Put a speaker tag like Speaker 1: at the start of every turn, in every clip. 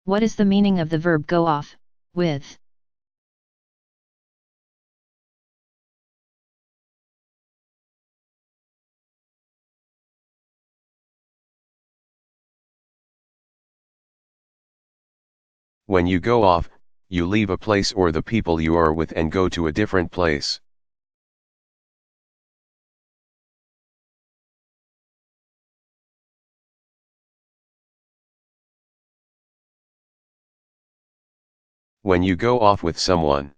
Speaker 1: What is the meaning of the verb go off, with?
Speaker 2: When you go off, you leave a place or the people you are with and go to a different place. When you go off with someone.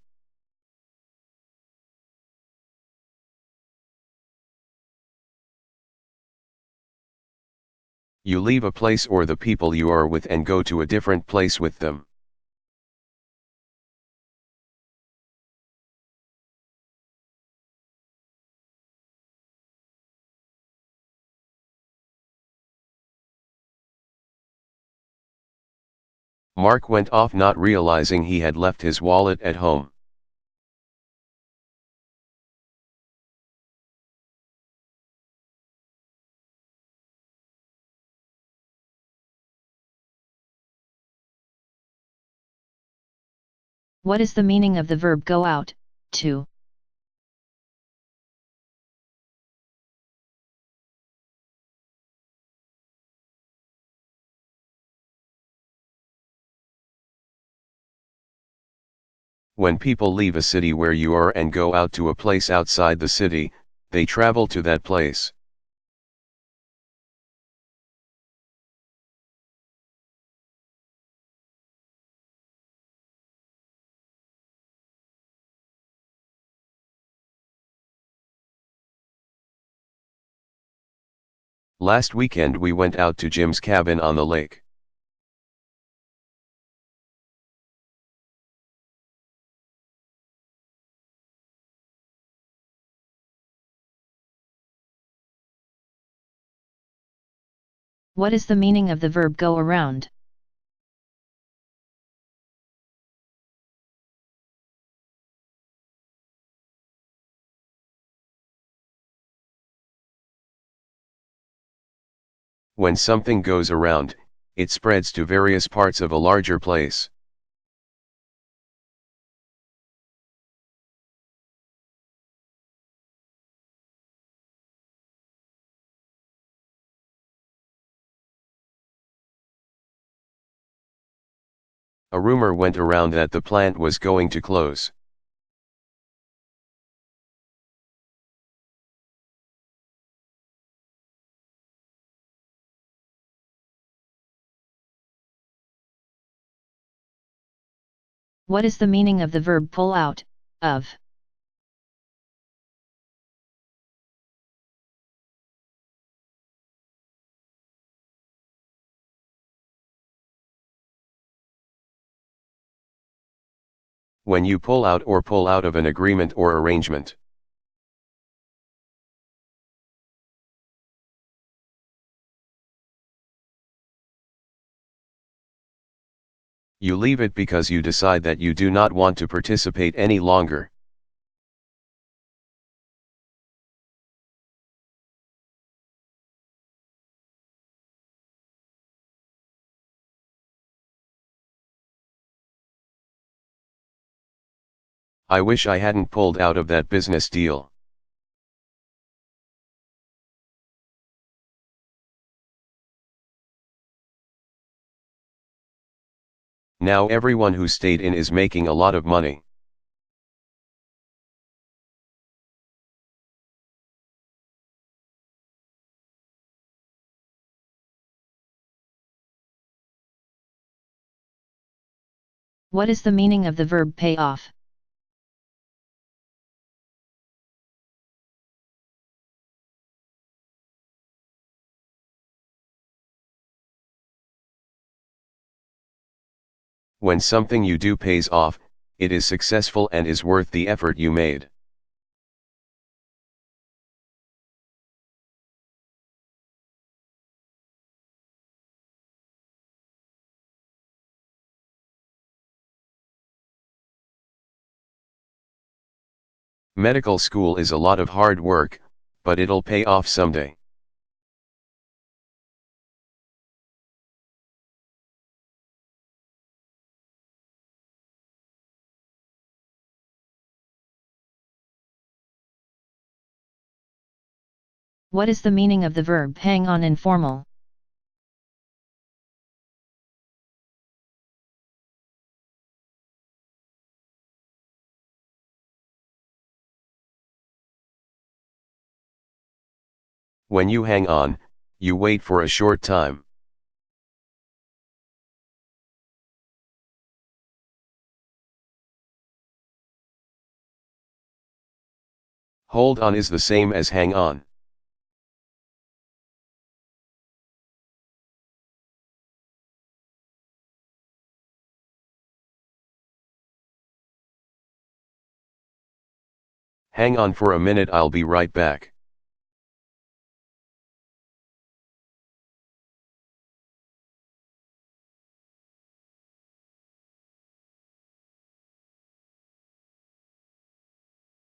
Speaker 2: You leave a place or the people you are with and go to a different place with them. Mark went off not realizing he had left his wallet at home.
Speaker 1: What is the meaning of the verb go out, to?
Speaker 2: When people leave a city where you are and go out to a place outside the city, they travel to that place. Last weekend we went out to Jim's cabin on the lake.
Speaker 1: What is the meaning of the verb go around?
Speaker 2: When something goes around, it spreads to various parts of a larger place. A rumor went around that the plant was going to close.
Speaker 1: What is the meaning of the verb pull out, of?
Speaker 2: When you pull out or pull out of an agreement or arrangement. You leave it because you decide that you do not want to participate any longer. I wish I hadn't pulled out of that business deal. Now everyone who stayed in is making a lot of money.
Speaker 1: What is the meaning of the verb pay off?
Speaker 2: When something you do pays off, it is successful and is worth the effort you made. Medical school is a lot of hard work, but it'll pay off someday.
Speaker 1: What is the meaning of the verb hang on in formal?
Speaker 2: When you hang on, you wait for a short time. Hold on is the same as hang on. Hang on for a minute, I'll be right back.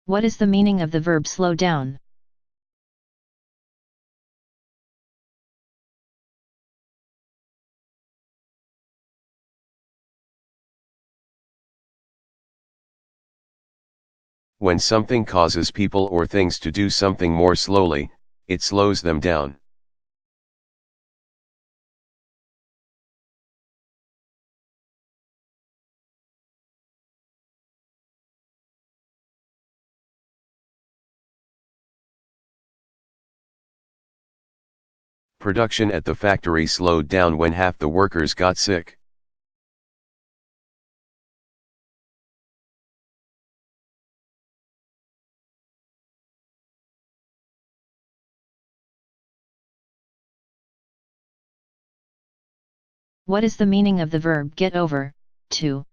Speaker 1: What is the meaning of the verb slow down?
Speaker 2: When something causes people or things to do something more slowly, it slows them down. Production at the factory slowed down when half the workers got sick.
Speaker 1: What is the meaning of the verb get over, to?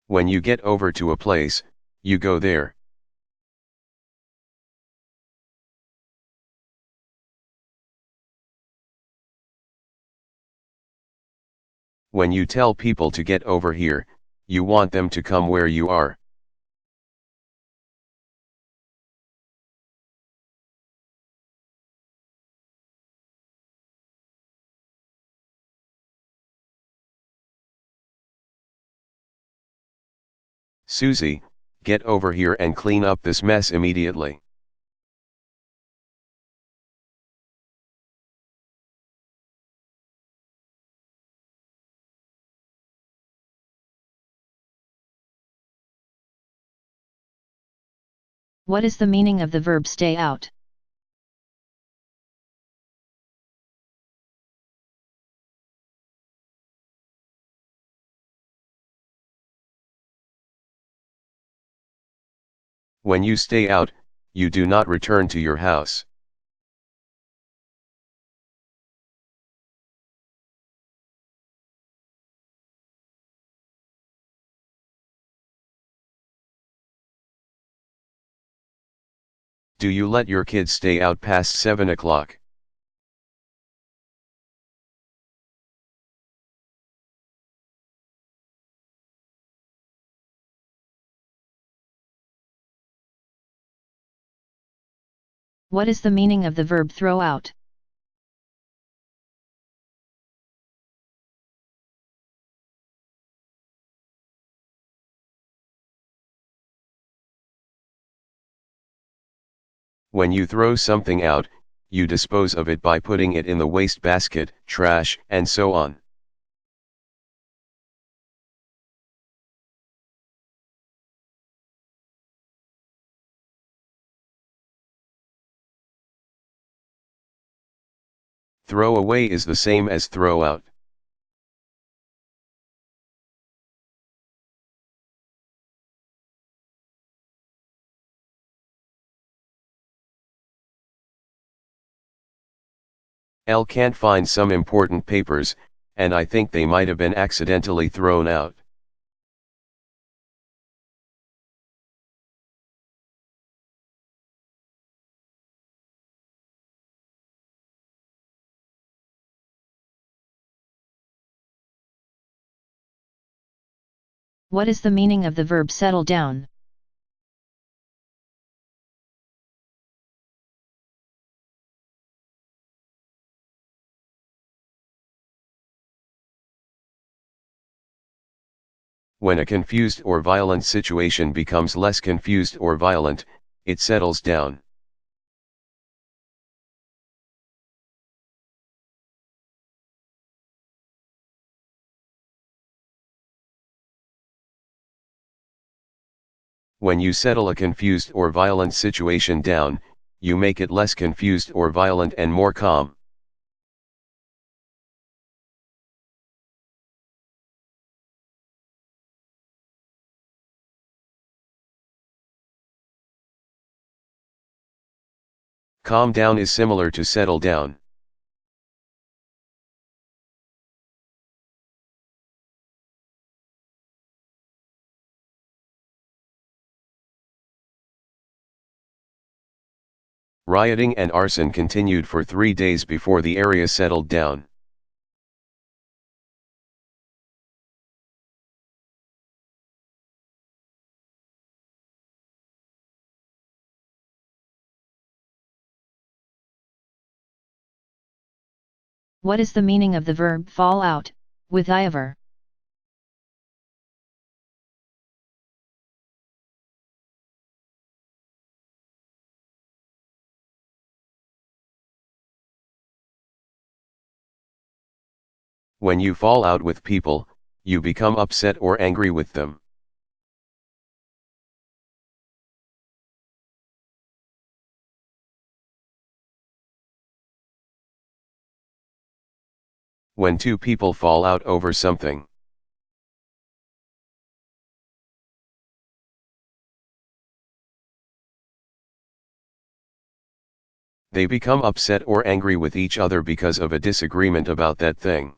Speaker 2: When you get over to a place, you go there. When you tell people to get over here, you want them to come where you are. Susie, get over here and clean up this mess immediately.
Speaker 1: What is the meaning of the verb stay out?
Speaker 2: When you stay out, you do not return to your house. Do you let your kids stay out past 7 o'clock?
Speaker 1: What is the meaning of the verb throw out?
Speaker 2: When you throw something out, you dispose of it by putting it in the waste basket, trash, and so on. Throw away is the same as throw out. Elle can't find some important papers, and I think they might have been accidentally thrown out.
Speaker 1: What is the meaning of the verb settle down?
Speaker 2: When a confused or violent situation becomes less confused or violent, it settles down. When you settle a confused or violent situation down, you make it less confused or violent and more calm. Calm down is similar to settle down. Rioting and arson continued for 3 days before the area settled down.
Speaker 1: What is the meaning of the verb fall out, with iver?
Speaker 2: When you fall out with people, you become upset or angry with them. When two people fall out over something. They become upset or angry with each other because of a disagreement about that thing.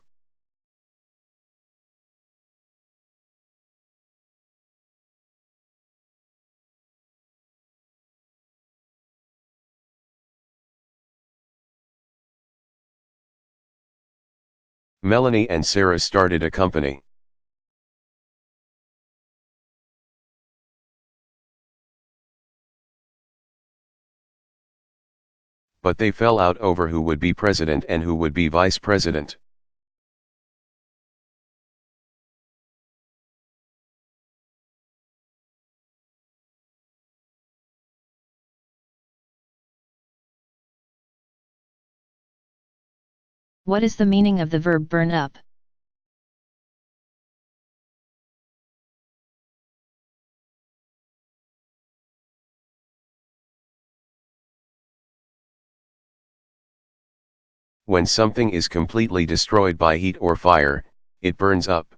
Speaker 2: Melanie and Sarah started a company. But they fell out over who would be president and who would be vice president.
Speaker 1: What is the meaning of the verb burn up?
Speaker 2: When something is completely destroyed by heat or fire, it burns up.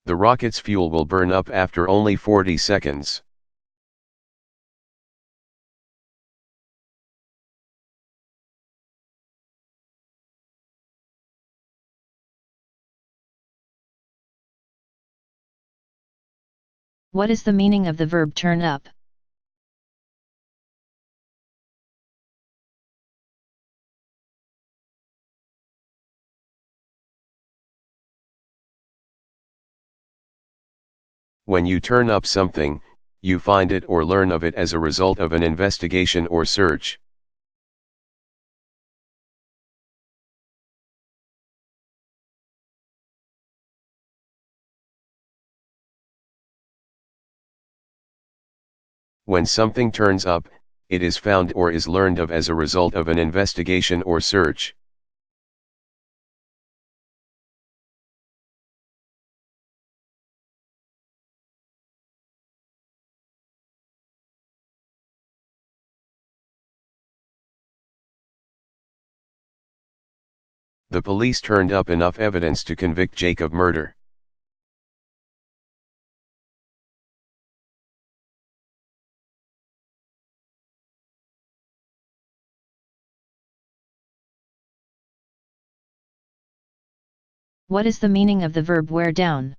Speaker 2: The rocket's fuel will burn up after only 40 seconds.
Speaker 1: What is the meaning of the verb turn up?
Speaker 2: When you turn up something, you find it or learn of it as a result of an investigation or search. When something turns up, it is found or is learned of as a result of an investigation or search. The police turned up enough evidence to convict Jake of murder.
Speaker 1: What is the meaning of the verb wear down?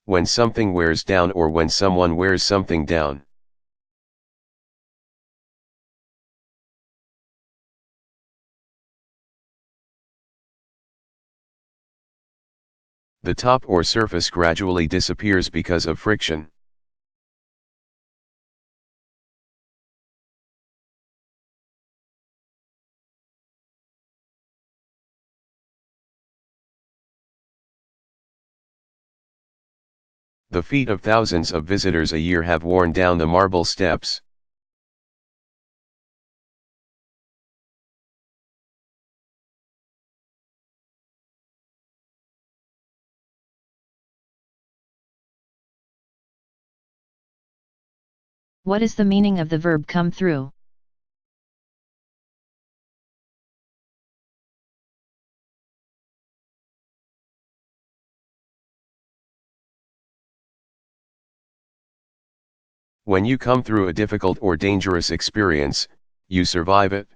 Speaker 2: When something wears down or when someone wears something down. The top or surface gradually disappears because of friction. The feet of thousands of visitors a year have worn down the marble steps.
Speaker 1: What is the meaning of the verb come through?
Speaker 2: When you come through a difficult or dangerous experience, you survive it.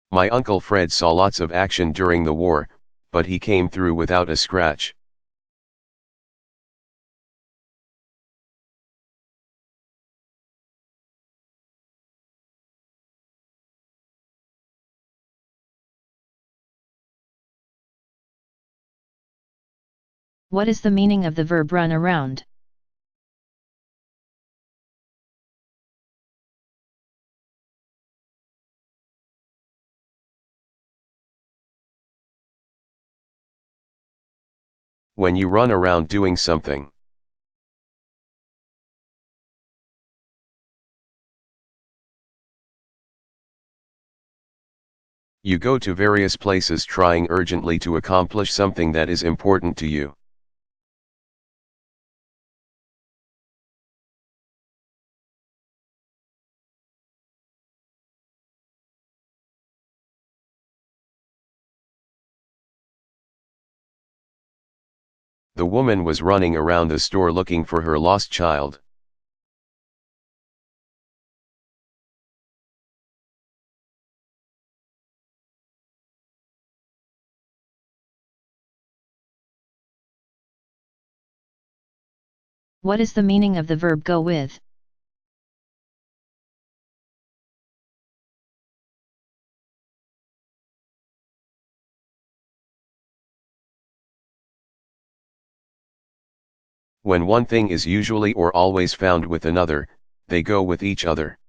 Speaker 2: My Uncle Fred saw lots of action during the war, but he came through without a scratch.
Speaker 1: What is the meaning of the verb run around?
Speaker 2: When you run around doing something. You go to various places trying urgently to accomplish something that is important to you. The woman was running around the store looking for her lost child.
Speaker 1: What is the meaning of the verb go with?
Speaker 2: When one thing is usually or always found with another, they go with each other.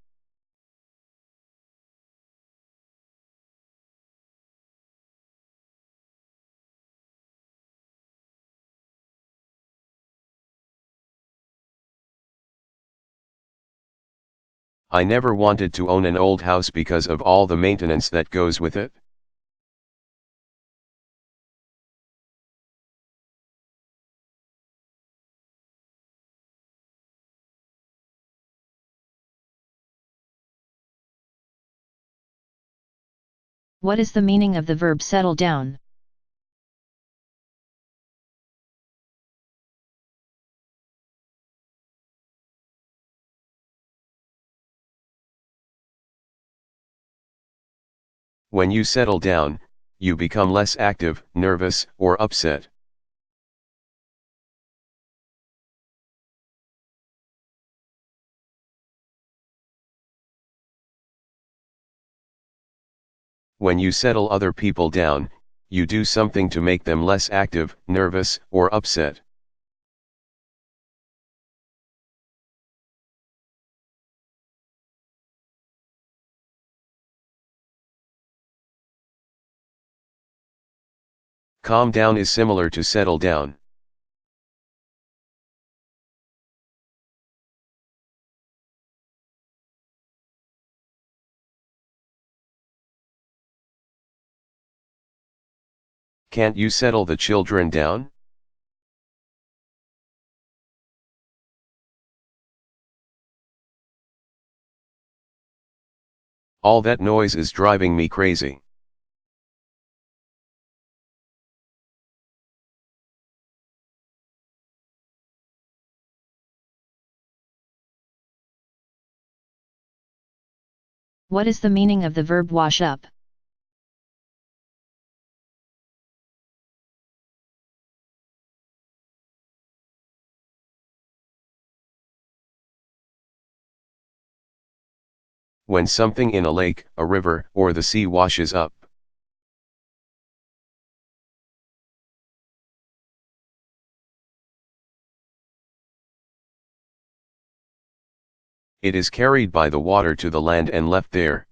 Speaker 2: I never wanted to own an old house because of all the maintenance that goes with it.
Speaker 1: What is the meaning of the verb settle down?
Speaker 2: When you settle down, you become less active, nervous, or upset. When you settle other people down, you do something to make them less active, nervous, or upset. Calm down is similar to settle down. Can't you settle the children down? All that noise is driving me crazy.
Speaker 1: What is the meaning of the verb wash up?
Speaker 2: When something in a lake, a river, or the sea washes up. It is carried by the water to the land and left there.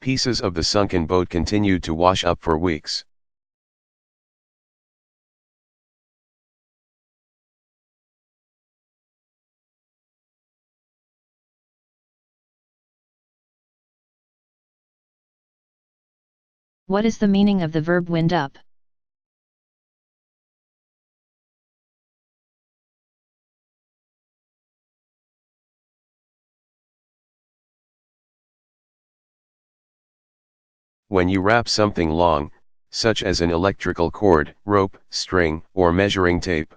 Speaker 2: Pieces of the sunken boat continued to wash up for weeks.
Speaker 1: What is the meaning of the verb wind up?
Speaker 2: When you wrap something long, such as an electrical cord, rope, string, or measuring tape.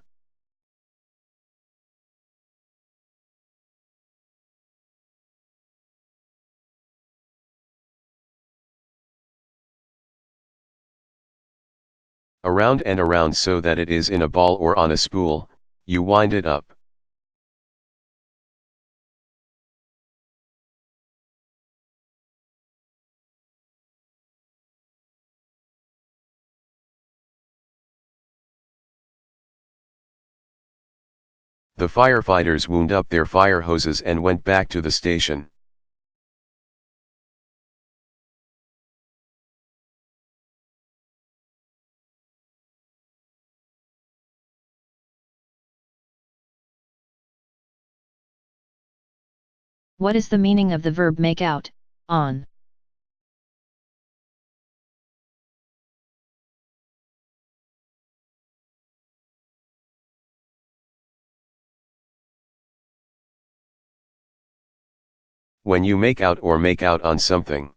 Speaker 2: Around and around so that it is in a ball or on a spool, you wind it up. The firefighters wound up their fire hoses and went back to the station.
Speaker 1: What is the meaning of the verb make out, on?
Speaker 2: When you make out or make out on something.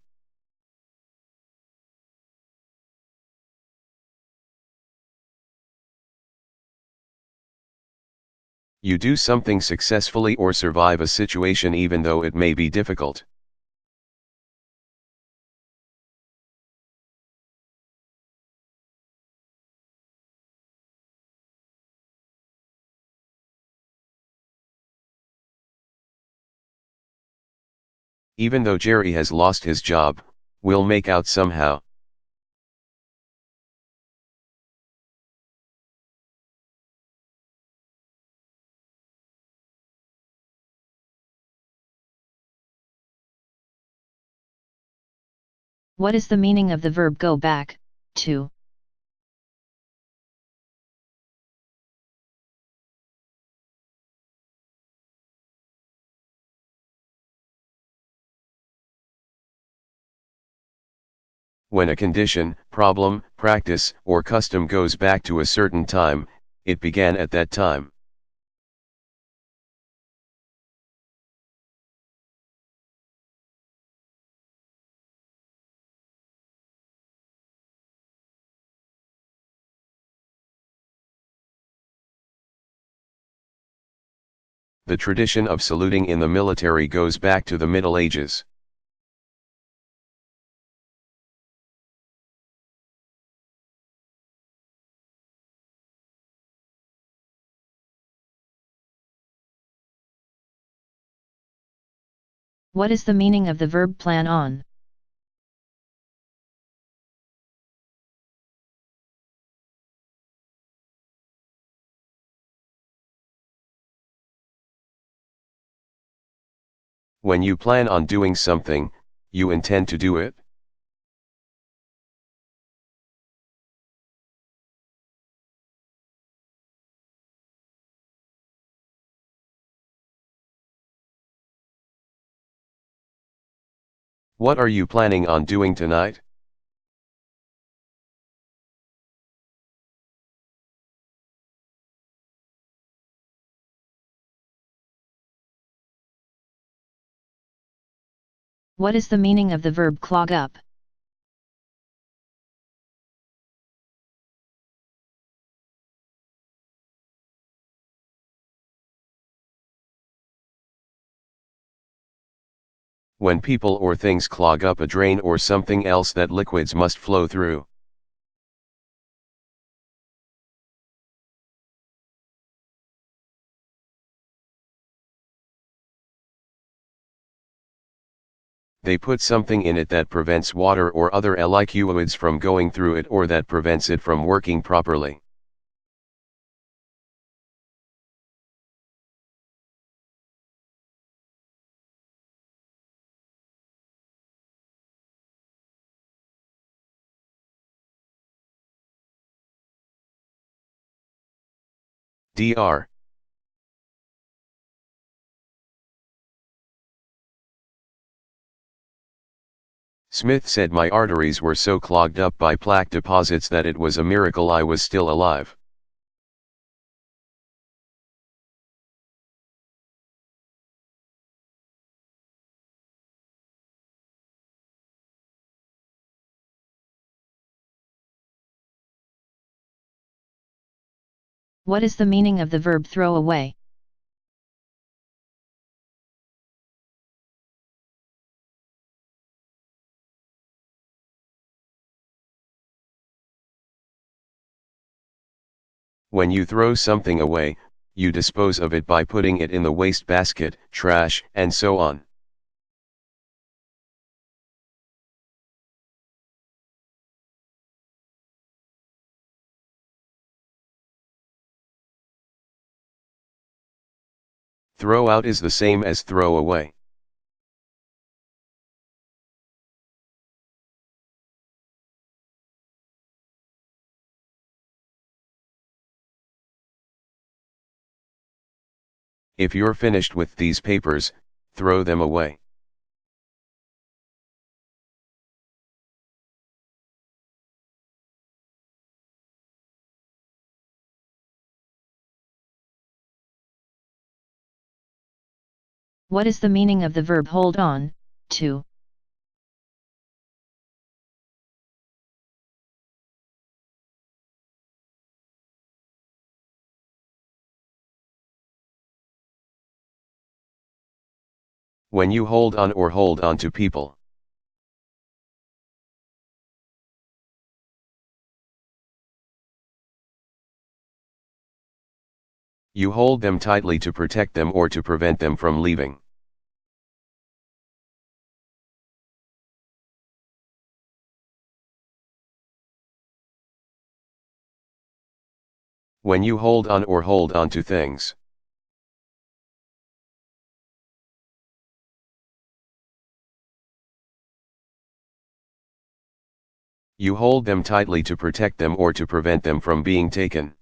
Speaker 2: You do something successfully or survive a situation even though it may be difficult. Even though Jerry has lost his job, we'll make out somehow.
Speaker 1: What is the meaning of the verb go back, to?
Speaker 2: When a condition, problem, practice, or custom goes back to a certain time, it began at that time. The tradition of saluting in the military goes back to the Middle Ages.
Speaker 1: What is the meaning of the verb plan on?
Speaker 2: When you plan on doing something, you intend to do it. What are you planning on doing tonight?
Speaker 1: What is the meaning of the verb clog up?
Speaker 2: When people or things clog up a drain or something else that liquids must flow through. They put something in it that prevents water or other liquids from going through it or that prevents it from working properly. Dr. Smith said my arteries were so clogged up by plaque deposits that it was a miracle I was still alive.
Speaker 1: What is the meaning of the verb throw away?
Speaker 2: When you throw something away, you dispose of it by putting it in the waste basket, trash, and so on. Throw out is the same as throw away. If you're finished with these papers, throw them away.
Speaker 1: What is the meaning of the verb hold on, to?
Speaker 2: When you hold on or hold on to people. You hold them tightly to protect them or to prevent them from leaving. When you hold on or hold on to things. You hold them tightly to protect them or to prevent them from being taken.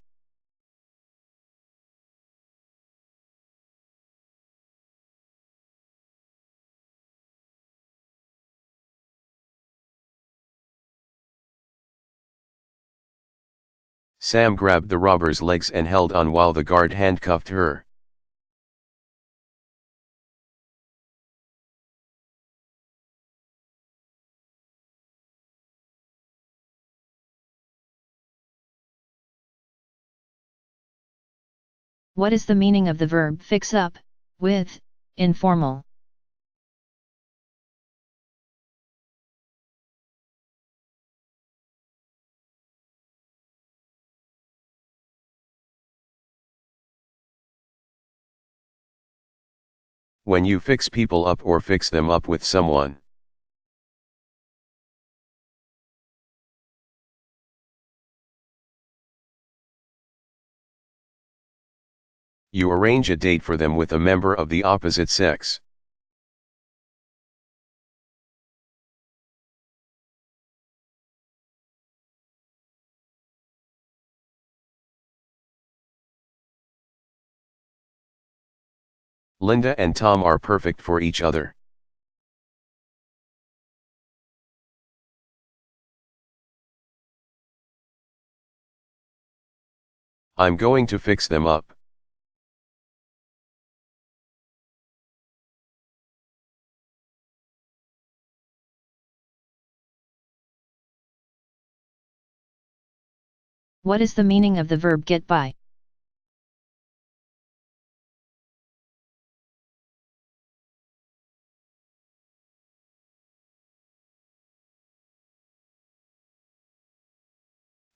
Speaker 2: Sam grabbed the robber's legs and held on while the guard handcuffed her.
Speaker 1: What is the meaning of the verb fix up, with, informal?
Speaker 2: When you fix people up or fix them up with someone. You arrange a date for them with a member of the opposite sex. Linda and Tom are perfect for each other. I'm going to fix them up.
Speaker 1: What is the meaning of the verb get by?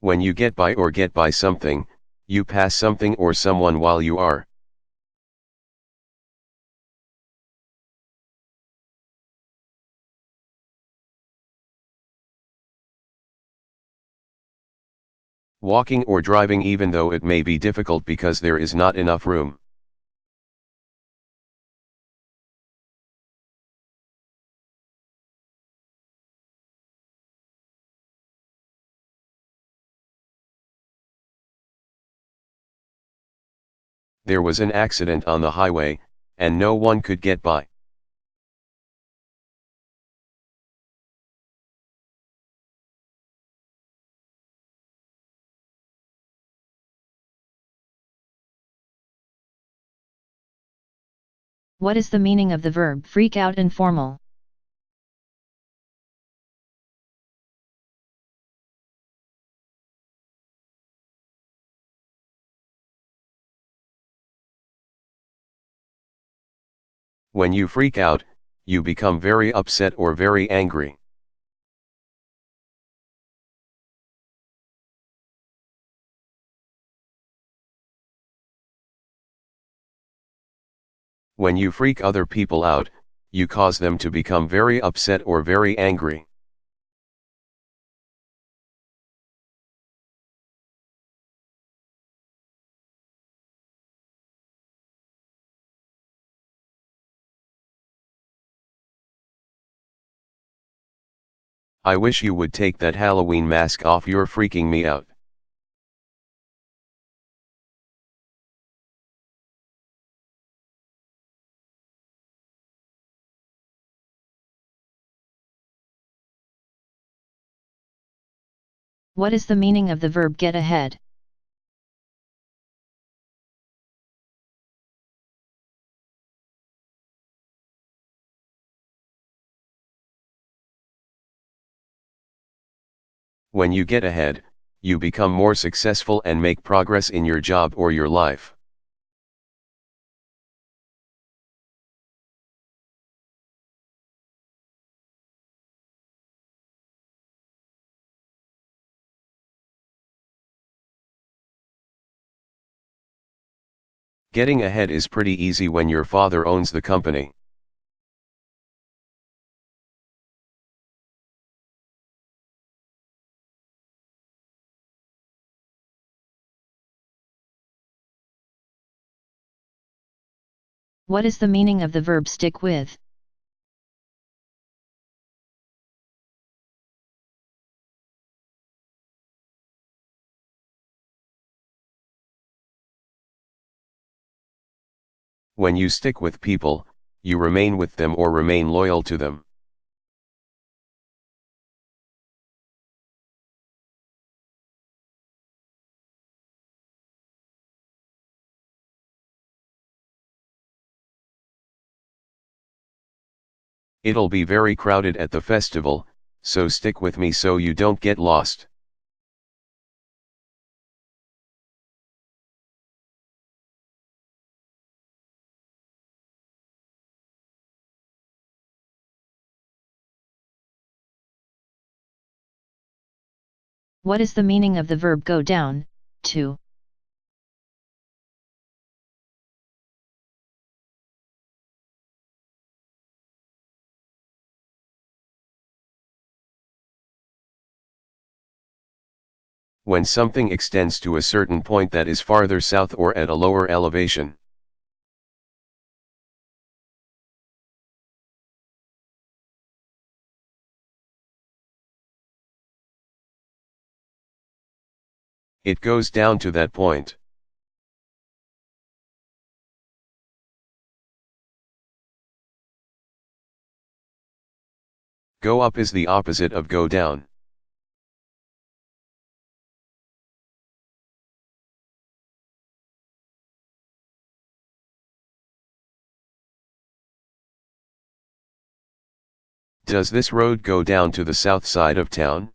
Speaker 2: When you get by or get by something, you pass something or someone while you are walking or driving, even though it may be difficult because there is not enough room. There was an accident on the highway, and no one could get by.
Speaker 1: What is the meaning of the verb freak out in formal?
Speaker 2: When you freak out, you become very upset or very angry. When you freak other people out, you cause them to become very upset or very angry. I wish you would take that Halloween mask off, you're freaking me out.
Speaker 1: What is the meaning of the verb get ahead?
Speaker 2: When you get ahead, you become more successful and make progress in your job or your life. Getting ahead is pretty easy when your father owns the company.
Speaker 1: What is the meaning of the verb stick with?
Speaker 2: When you stick with people, you remain with them or remain loyal to them. It'll be very crowded at the festival, so stick with me so you don't get lost.
Speaker 1: What is the meaning of the verb go down, to?
Speaker 2: When something extends to a certain point that is farther south or at a lower elevation. It goes down to that point. Go up is the opposite of go down. Does this road go down to the south side of town?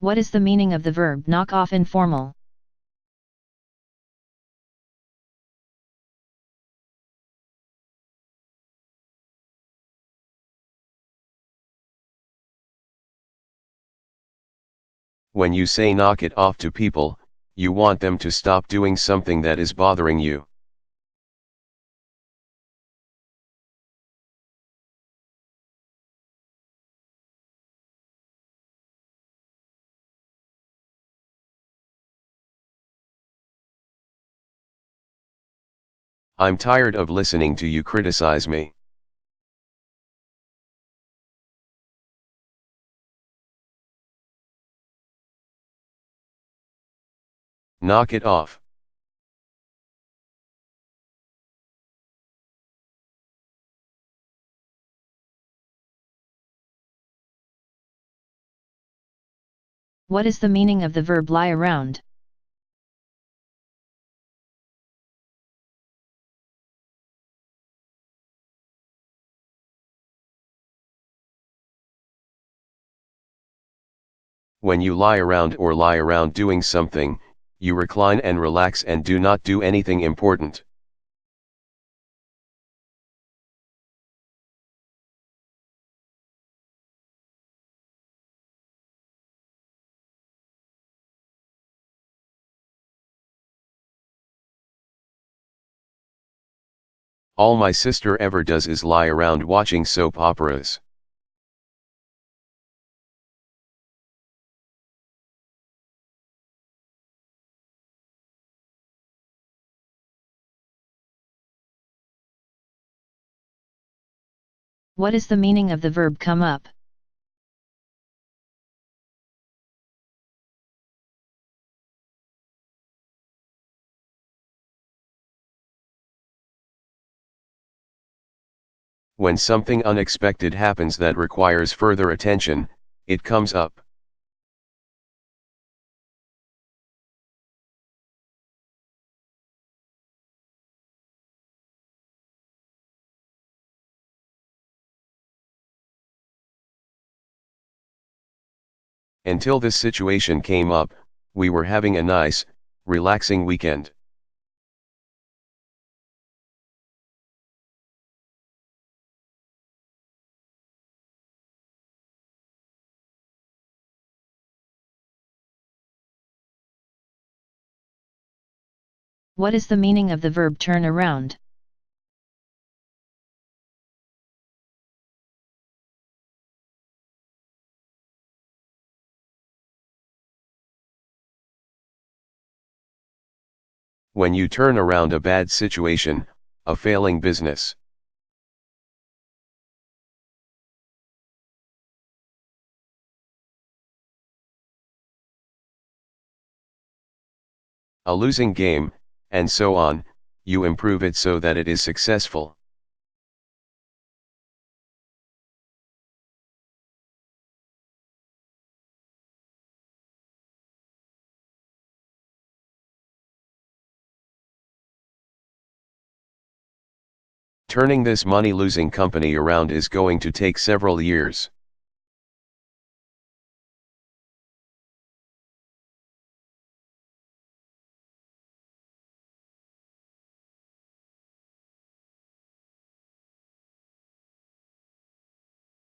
Speaker 1: What is the meaning of the verb knock off in formal?
Speaker 2: When you say knock it off to people, you want them to stop doing something that is bothering you. I'm tired of listening to you criticize me. Knock it off.
Speaker 1: What is the meaning of the verb lie around?
Speaker 2: When you lie around or lie around doing something, you recline and relax and do not do anything important. All my sister ever does is lie around watching soap operas.
Speaker 1: What is the meaning of the verb come up?
Speaker 2: When something unexpected happens that requires further attention, it comes up. Until this situation came up, we were having a nice, relaxing weekend.
Speaker 1: What is the meaning of the verb turn around?
Speaker 2: When you turn around a bad situation, a failing business. A losing game, and so on, you improve it so that it is successful. Turning this money-losing company around is going to take several years.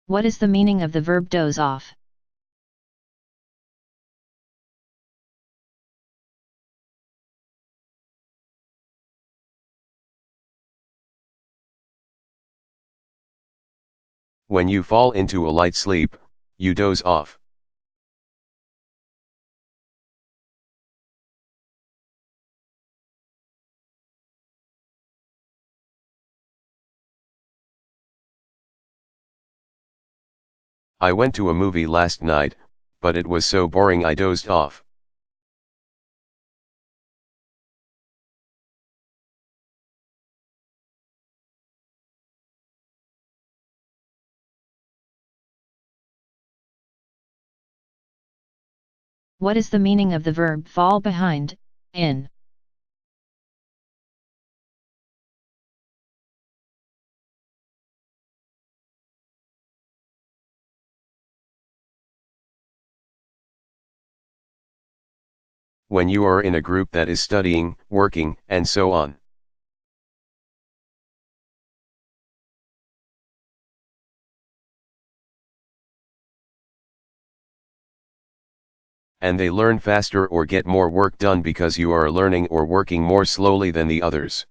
Speaker 1: What is the meaning of the verb doze off?
Speaker 2: When you fall into a light sleep, you doze off. I went to a movie last night, but it was so boring I dozed off.
Speaker 1: What is the meaning of the verb fall behind, in?
Speaker 2: When you are in a group that is studying, working, and so on. and they learn faster or get more work done because you are learning or working more slowly than the others.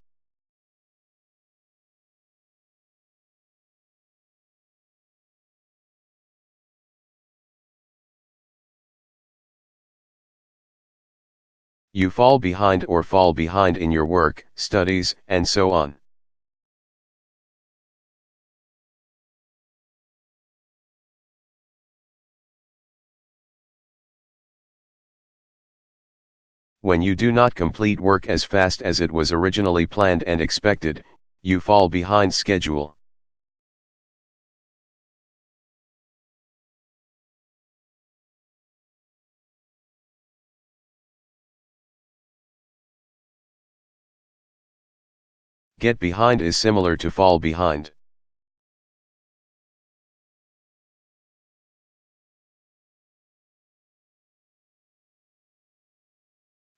Speaker 2: You fall behind or fall behind in your work, studies, and so on. When you do not complete work as fast as it was originally planned and expected, you fall behind schedule. Get behind is similar to fall behind.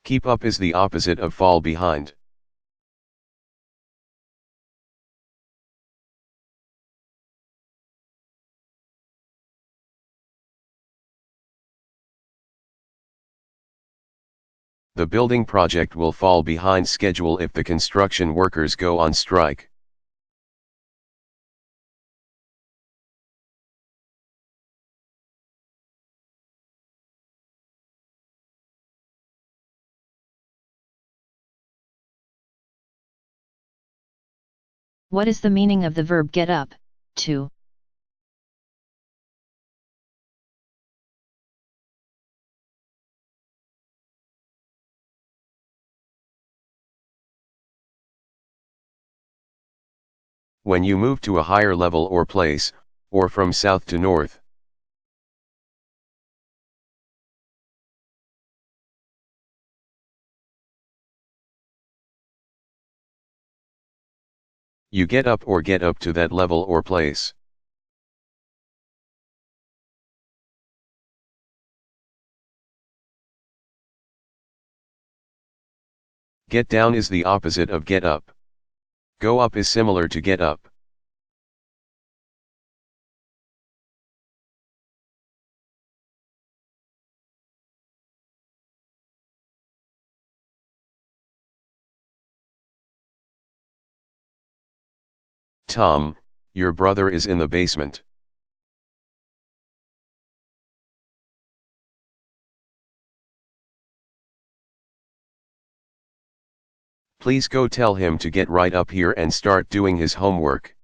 Speaker 2: Keep up is the opposite of fall behind. The building project will fall behind schedule if the construction workers go on strike.
Speaker 1: What is the meaning of the verb get up, to?
Speaker 2: When you move to a higher level or place, or from south to north. You get up or get up to that level or place. Get down is the opposite of get up. Go up is similar to get up. Tom, your brother is in the basement. Please go tell him to get right up here and start doing his homework.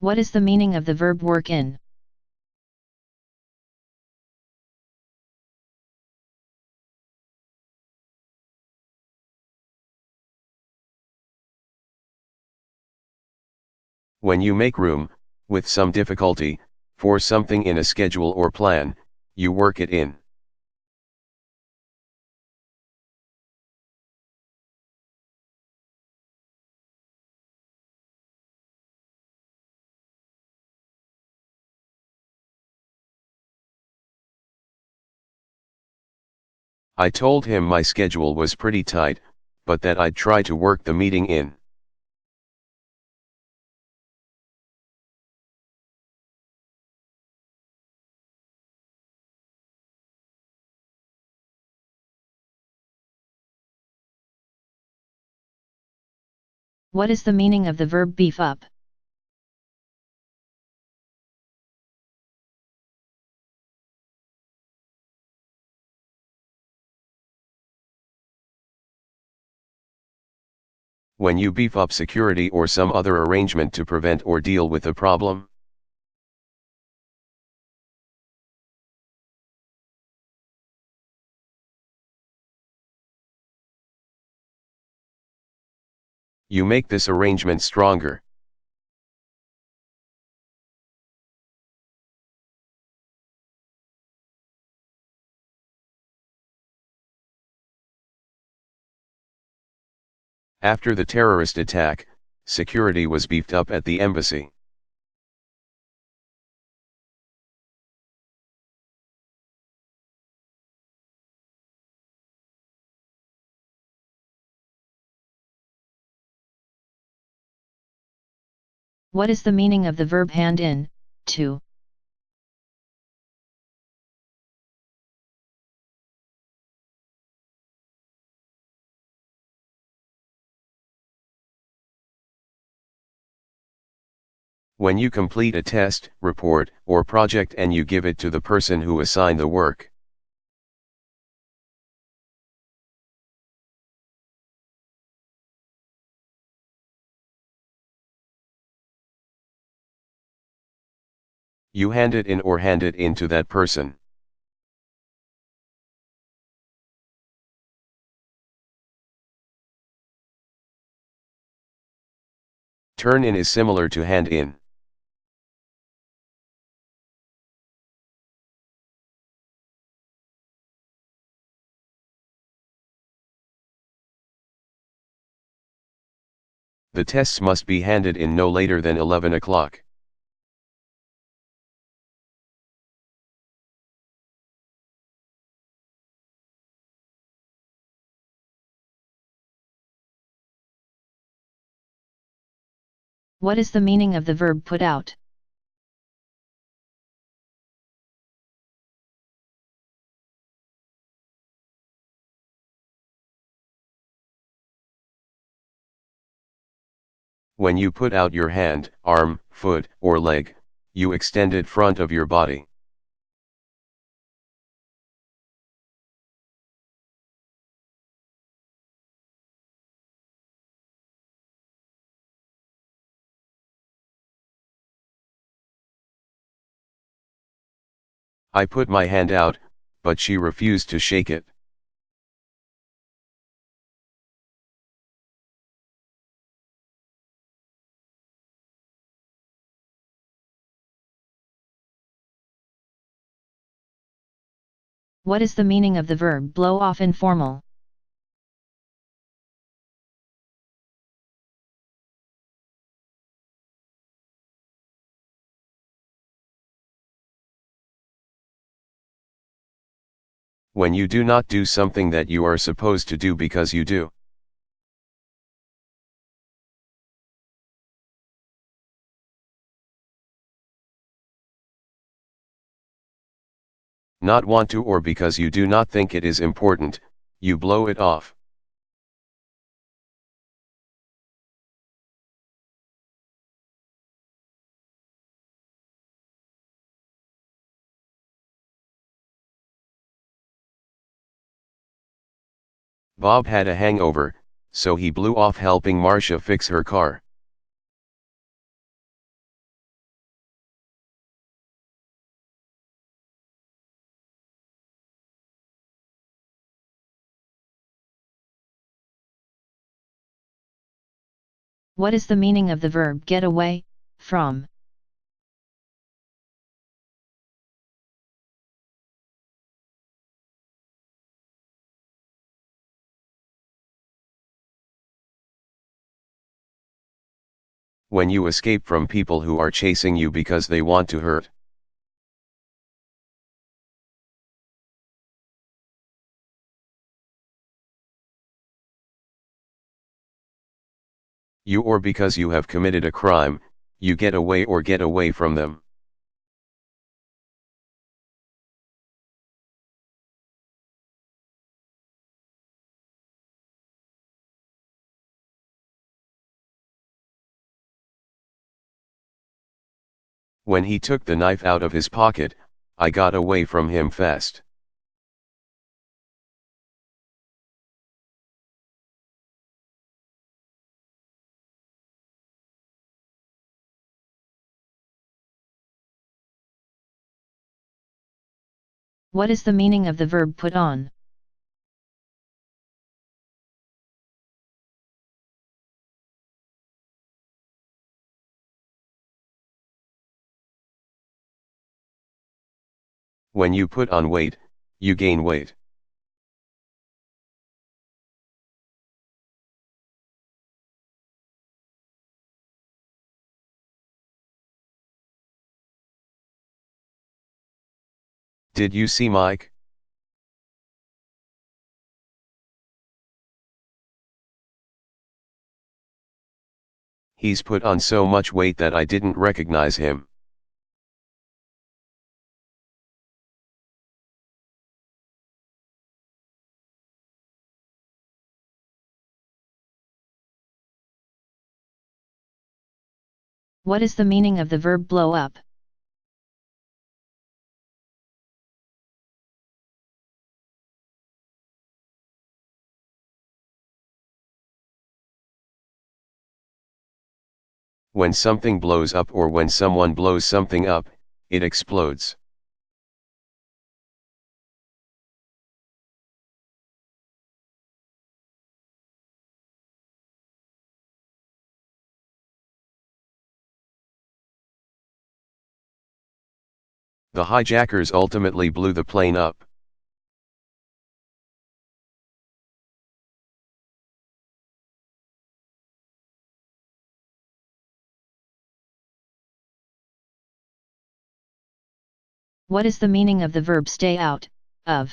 Speaker 1: What is the meaning of the verb work in?
Speaker 2: When you make room, with some difficulty, for something in a schedule or plan, you work it in. I told him my schedule was pretty tight, but that I'd try to work the meeting in.
Speaker 1: What is the meaning of the verb beef up?
Speaker 2: When you beef up security or some other arrangement to prevent or deal with a problem. You make this arrangement stronger. After the terrorist attack, security was beefed up at the embassy.
Speaker 1: What is the meaning of the verb hand in, to?
Speaker 2: When you complete a test, report, or project and you give it to the person who assigned the work. You hand it in or hand it in to that person. Turn in is similar to hand in. The tests must be handed in no later than 11 o'clock.
Speaker 1: What is the meaning of the verb put out?
Speaker 2: When you put out your hand, arm, foot, or leg, you extend it front of your body. I put my hand out, but she refused to shake it.
Speaker 1: What is the meaning of the verb blow off informal?
Speaker 2: When you do not do something that you are supposed to do because you do. Not want to or because you do not think it is important, you blow it off. Bob had a hangover, so he blew off helping Marcia fix her car.
Speaker 1: What is the meaning of the verb get away, from?
Speaker 2: When you escape from people who are chasing you because they want to hurt. You or because you have committed a crime, you get away or get away from them. When he took the knife out of his pocket, I got away from him fast.
Speaker 1: What is the meaning of the verb put on?
Speaker 2: When you put on weight, you gain weight. Did you see Mike? He's put on so much weight that I didn't recognize him.
Speaker 1: What is the meaning of the verb blow up?
Speaker 2: When something blows up or when someone blows something up, it explodes. The hijackers ultimately blew the plane up.
Speaker 1: What is the meaning of the verb stay out of?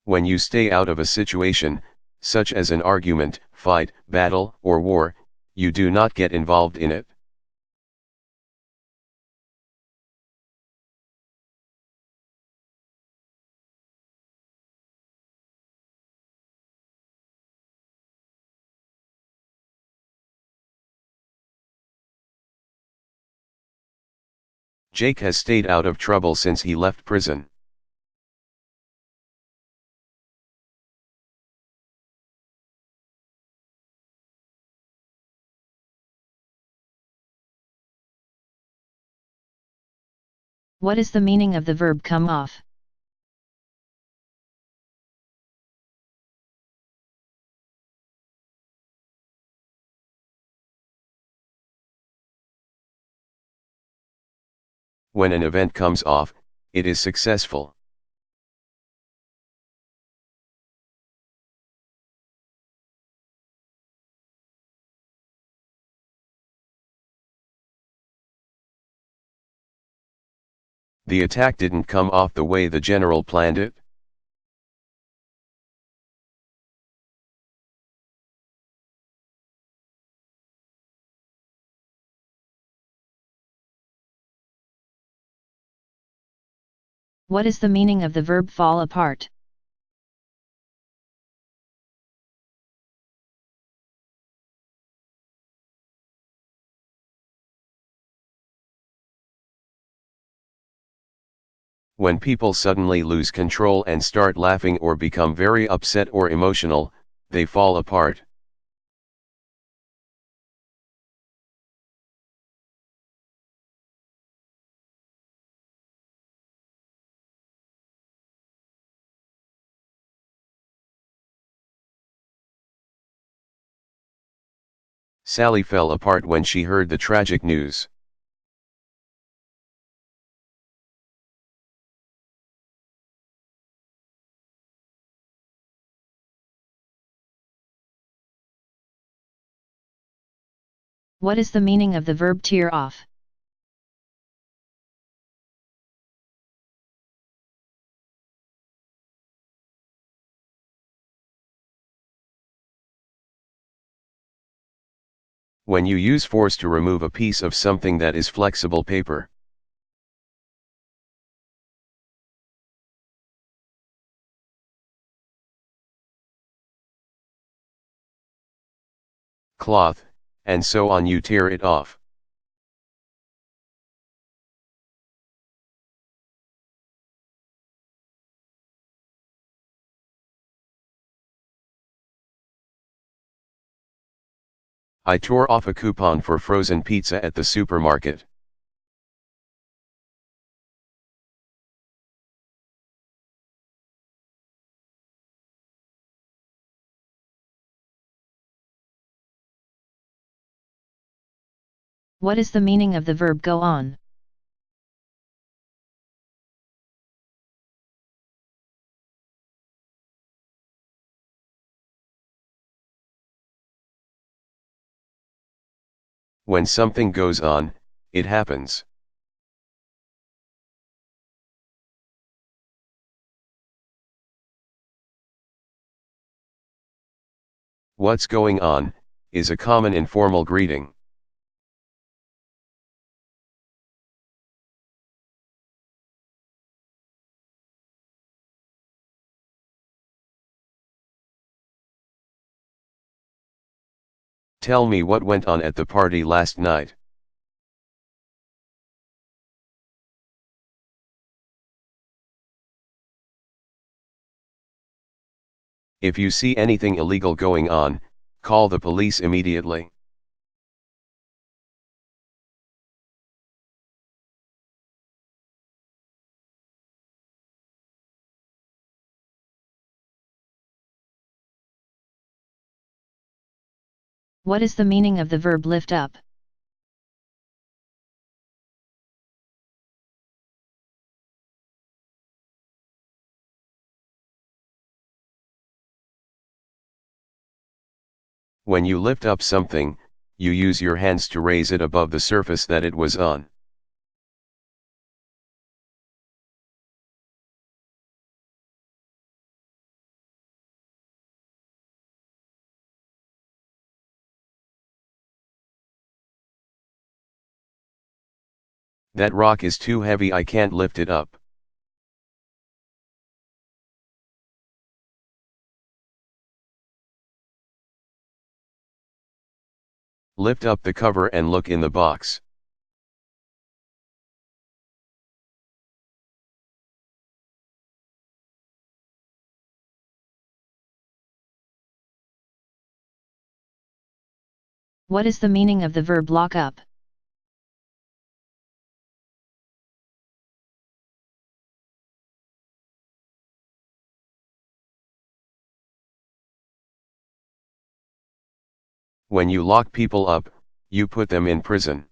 Speaker 2: When you stay out of a situation, such as an argument, fight, battle, or war, you do not get involved in it. Jake has stayed out of trouble since he left prison.
Speaker 1: What is the meaning of the verb come off?
Speaker 2: When an event comes off, it is successful. The attack didn't come off the way the general planned it.
Speaker 1: What is the meaning of the verb fall apart?
Speaker 2: When people suddenly lose control and start laughing or become very upset or emotional, they fall apart. Sally fell apart when she heard the tragic news.
Speaker 1: What is the meaning of the verb tear off?
Speaker 2: When you use force to remove a piece of something that is flexible paper. Cloth, and so on, you tear it off. I tore off a coupon for frozen pizza at the supermarket.
Speaker 1: What is the meaning of the verb go on?
Speaker 2: When something goes on, it happens. What's going on, is a common informal greeting. Tell me what went on at the party last night. If you see anything illegal going on, call the police immediately.
Speaker 1: What is the meaning of the verb lift up?
Speaker 2: When you lift up something, you use your hands to raise it above the surface that it was on. That rock is too heavy, I can't lift it up. Lift up the cover and look in the box.
Speaker 1: What is the meaning of the verb lock up?
Speaker 2: When you lock people up, you put them in prison.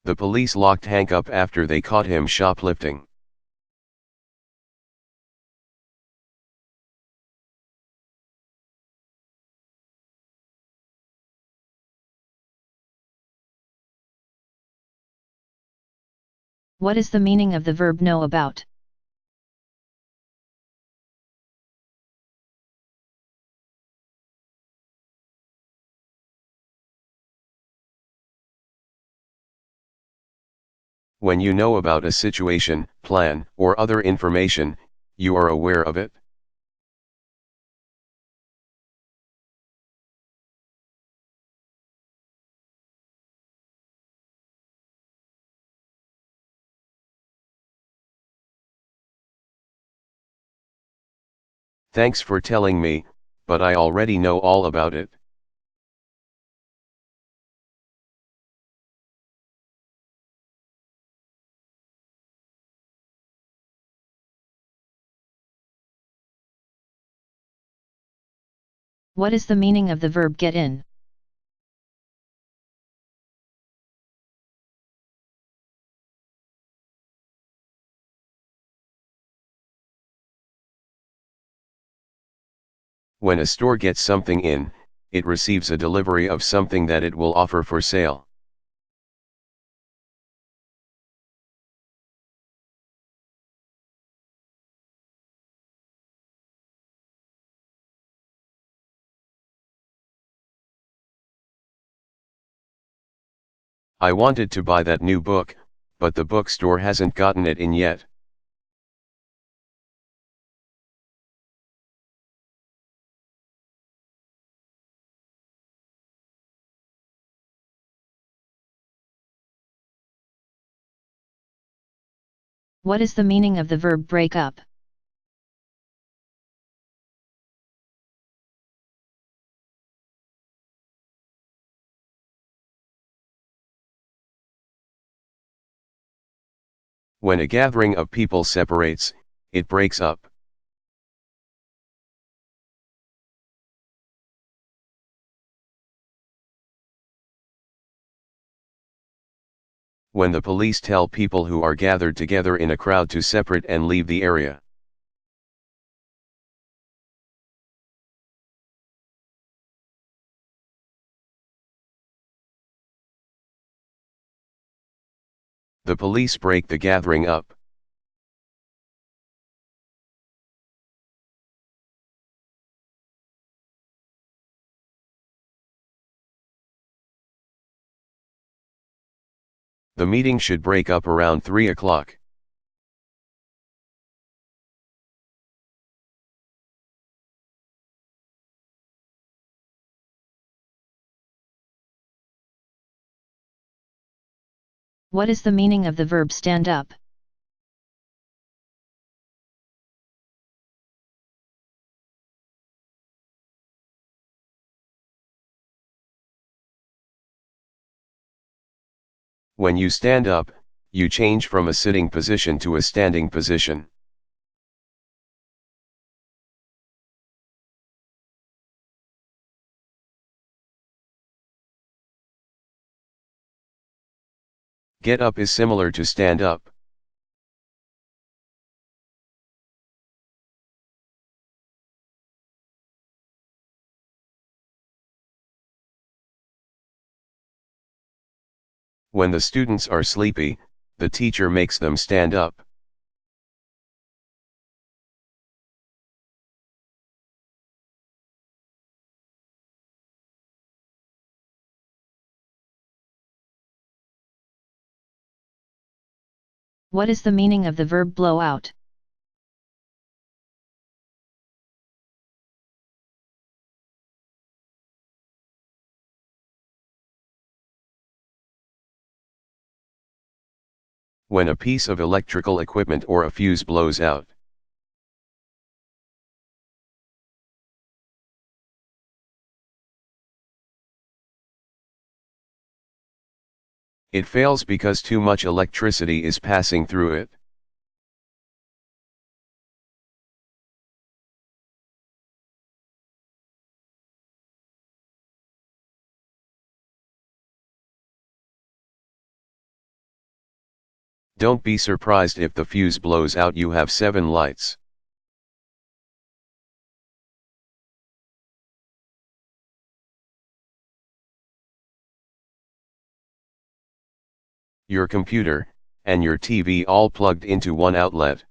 Speaker 2: The police locked Hank up after they caught him shoplifting.
Speaker 1: What is the meaning of the verb know about?
Speaker 2: When you know about a situation, plan, or other information, you are aware of it. Thanks for telling me, but I already know all about it.
Speaker 1: What is the meaning of the verb get in?
Speaker 2: When a store gets something in, it receives a delivery of something that it will offer for sale. I wanted to buy that new book, but the bookstore hasn't gotten it in yet.
Speaker 1: What is the meaning of the verb break up?
Speaker 2: When a gathering of people separates, it breaks up. When the police tell people who are gathered together in a crowd to separate and leave the area. The police break the gathering up. The meeting should break up around 3 o'clock.
Speaker 1: What is the meaning of the verb stand up?
Speaker 2: When you stand up, you change from a sitting position to a standing position. Get up is similar to stand up. When the students are sleepy, the teacher makes them stand up.
Speaker 1: What is the meaning of the verb blow out?
Speaker 2: When a piece of electrical equipment or a fuse blows out. It fails because too much electricity is passing through it. Don't be surprised if the fuse blows out. You have 7 lights. Your computer, and your TV all plugged into one outlet.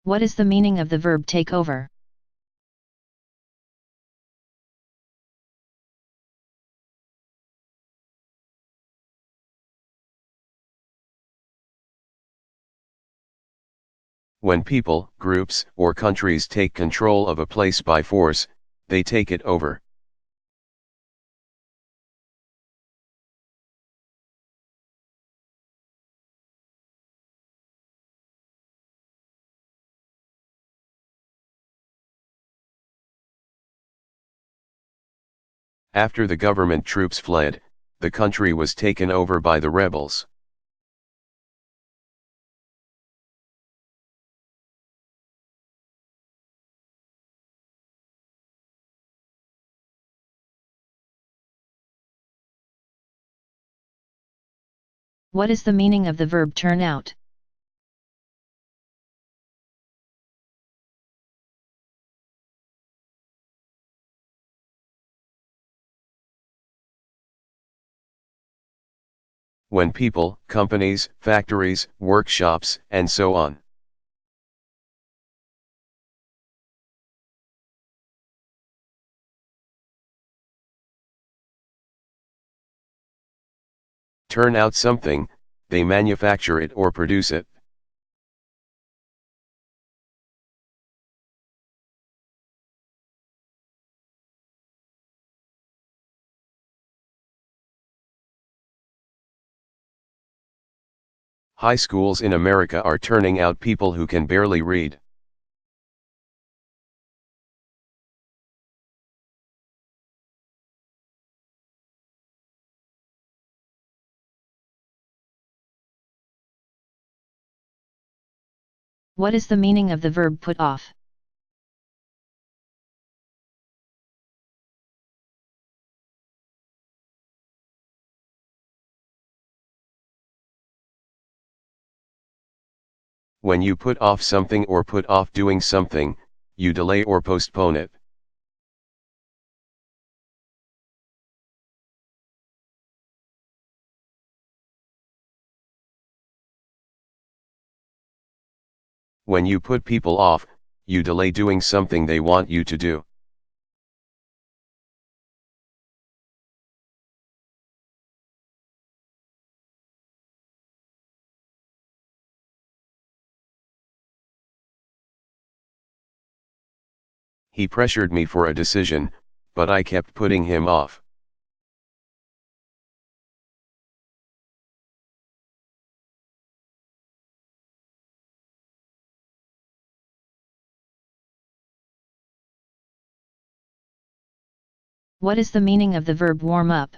Speaker 1: What is the meaning of the verb take over?
Speaker 2: When people, groups, or countries take control of a place by force, they take it over. After the government troops fled, the country was taken over by the rebels.
Speaker 1: What is the meaning of the verb turn out?
Speaker 2: When people, companies, factories, workshops, and so on turn out something, they manufacture it or produce it. High schools in America are turning out people who can barely read.
Speaker 1: What is the meaning of the verb put off?
Speaker 2: When you put off something or put off doing something, you delay or postpone it. When you put people off, you delay doing something they want you to do. He pressured me for a decision, but I kept putting him off.
Speaker 1: What is the meaning of the verb warm up?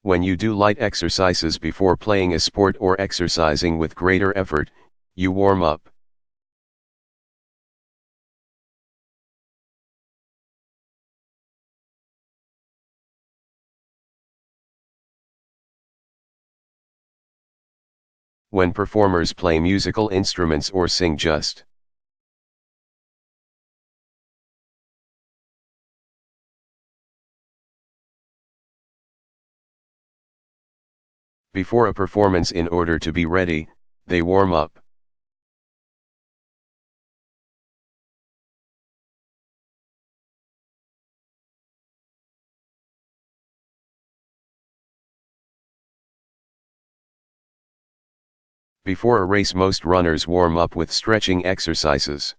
Speaker 2: When you do light exercises before playing a sport or exercising with greater effort, you warm up. When performers play musical instruments or sing just before a performance in order to be ready, they warm up. Before a race, most runners warm up with stretching exercises.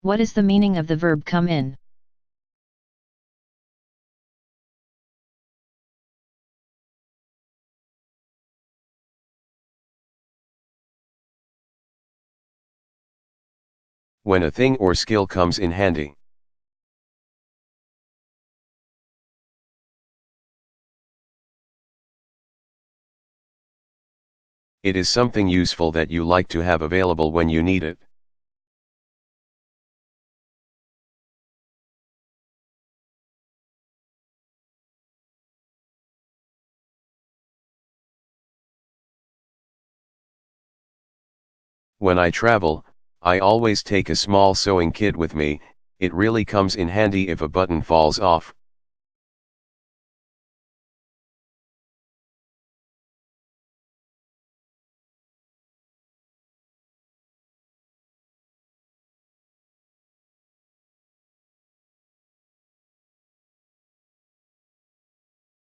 Speaker 1: What is the meaning of the verb come in?
Speaker 2: When a thing or skill comes in handy. It is something useful that you like to have available when you need it. When I travel, I always take a small sewing kit with me. It really comes in handy if a button falls off.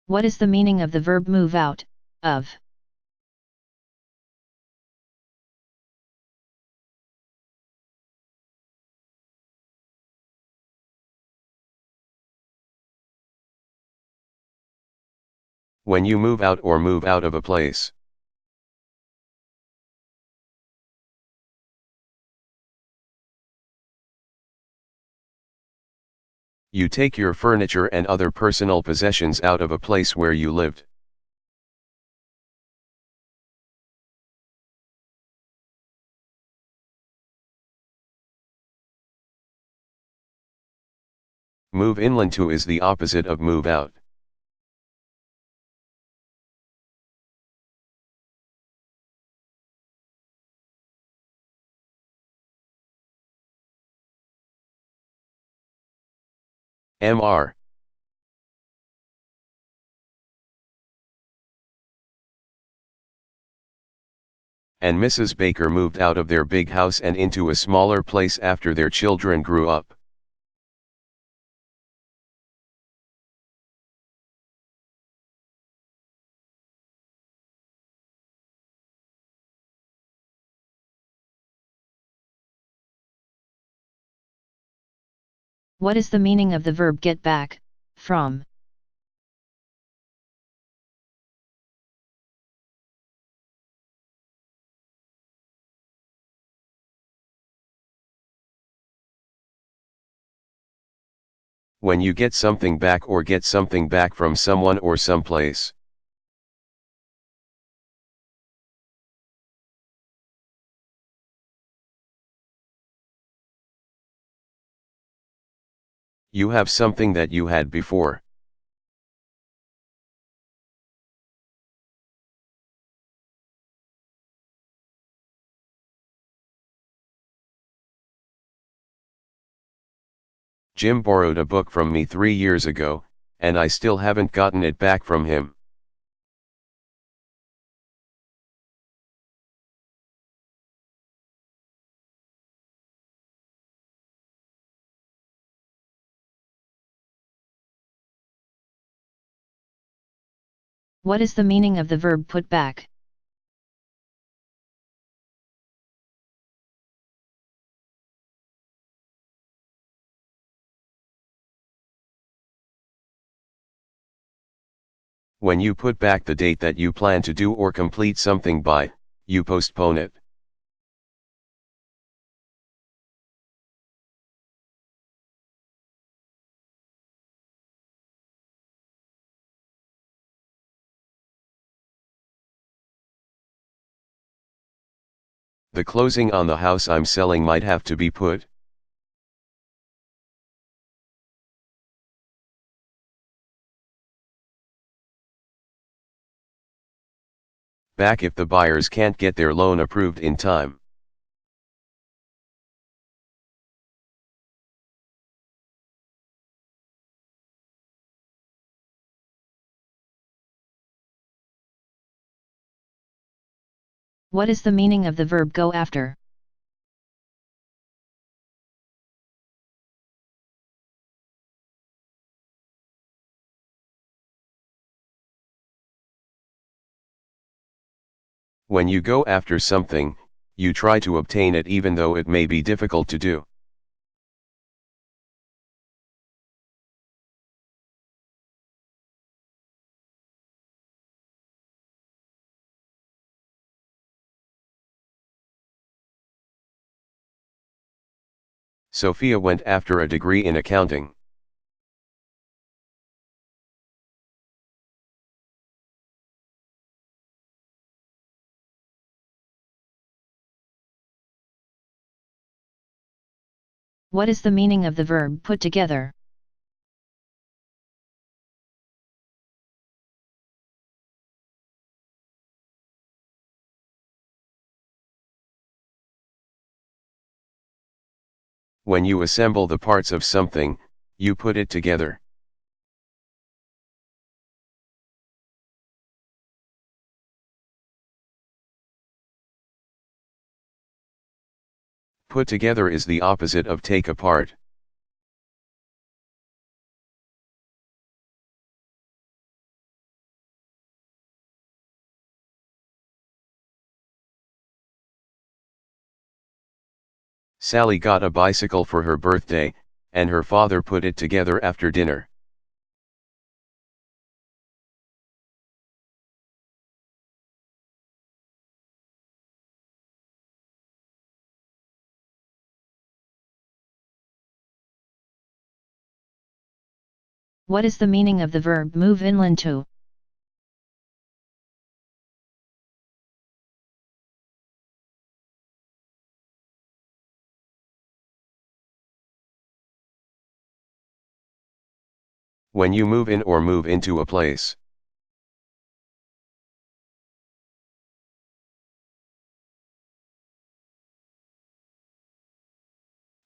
Speaker 1: What is the meaning of the verb move out, of?
Speaker 2: When you move out or move out of a place. You take your furniture and other personal possessions out of a place where you lived. Move inland to is the opposite of move out. Mr. and Mrs. Baker moved out of their big house and into a smaller place after their children grew up.
Speaker 1: What is the meaning of the verb get back, from?
Speaker 2: When you get something back or get something back from someone or someplace. You have something that you had before. Jim borrowed a book from me 3 years ago, and I still haven't gotten it back from him.
Speaker 1: What is the meaning of the verb put back?
Speaker 2: When you put back the date that you plan to do or complete something by, you postpone it. The closing on the house I'm selling might have to be put back if the buyers can't get their loan approved in time.
Speaker 1: What is the meaning of the verb go after?
Speaker 2: When you go after something, you try to obtain it even though it may be difficult to do. Sophia went after a degree in accounting.
Speaker 1: What is the meaning of the verb put together?
Speaker 2: When you assemble the parts of something, you put it together. Put together is the opposite of take apart. Sally got a bicycle for her birthday, and her father put it together after dinner.
Speaker 1: What is the meaning of the verb move inland to?
Speaker 2: When you move in or move into a place.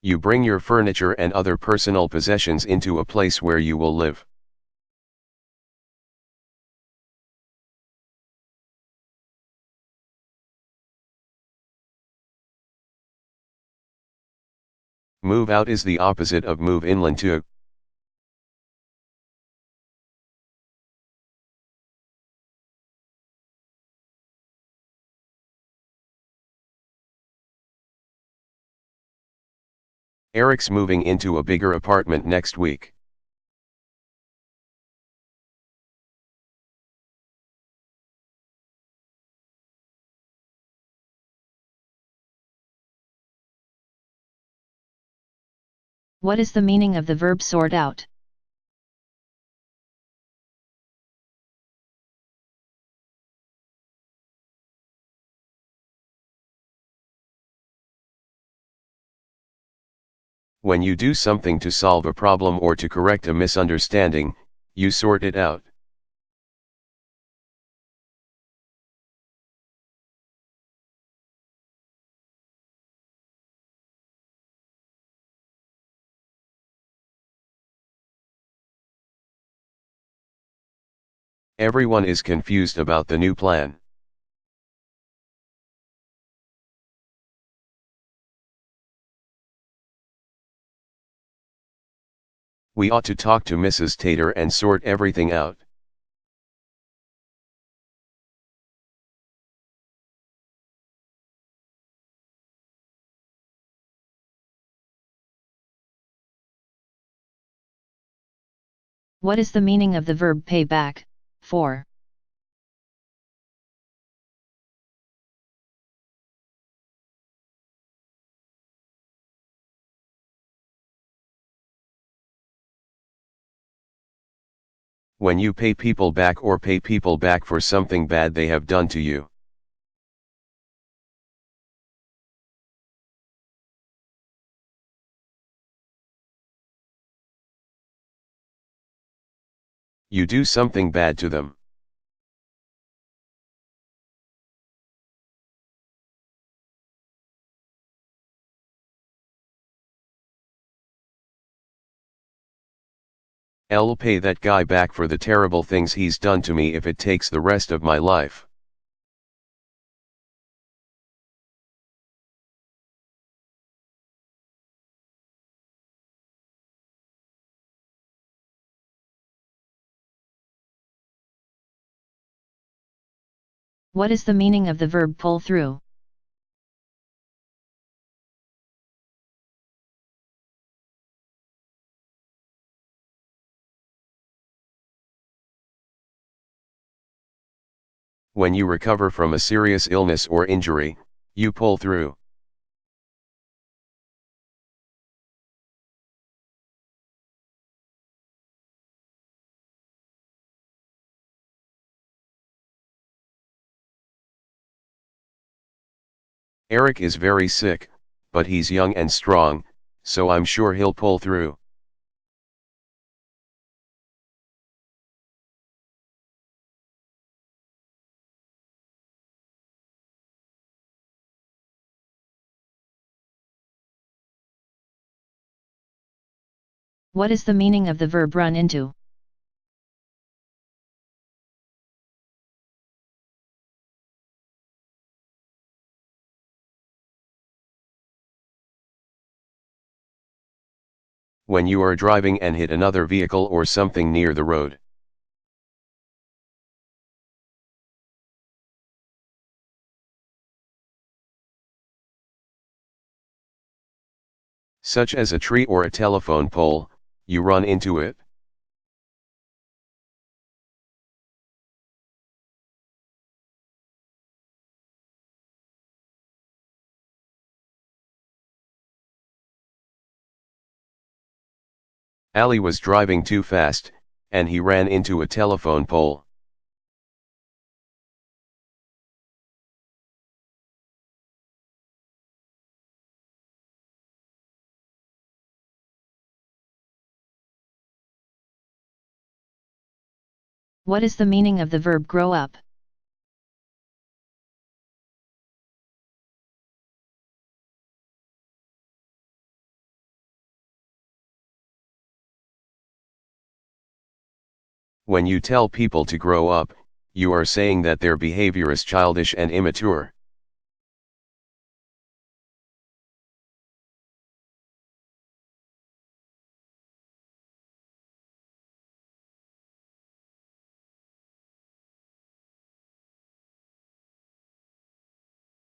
Speaker 2: You bring your furniture and other personal possessions into a place where you will live. Move out is the opposite of move inland to. Eric's moving into a bigger apartment next week.
Speaker 1: What is the meaning of the verb sort out?
Speaker 2: When you do something to solve a problem or to correct a misunderstanding, you sort it out. Everyone is confused about the new plan. We ought to talk to Mrs. Tater and sort everything out.
Speaker 1: What is the meaning of the verb pay back, for?
Speaker 2: When you pay people back or pay people back for something bad they have done to you. You do something bad to them. I'll pay that guy back for the terrible things he's done to me if it takes the rest of my life.
Speaker 1: What is the meaning of the verb pull through?
Speaker 2: When you recover from a serious illness or injury, you pull through. Eric is very sick, but he's young and strong, so I'm sure he'll pull through.
Speaker 1: What is the meaning of the verb run into?
Speaker 2: When you are driving and hit another vehicle or something near the road. Such as a tree or a telephone pole, you run into it. Ali was driving too fast, and he ran into a telephone pole.
Speaker 1: What is the meaning of the verb grow up?
Speaker 2: When you tell people to grow up, you are saying that their behavior is childish and immature.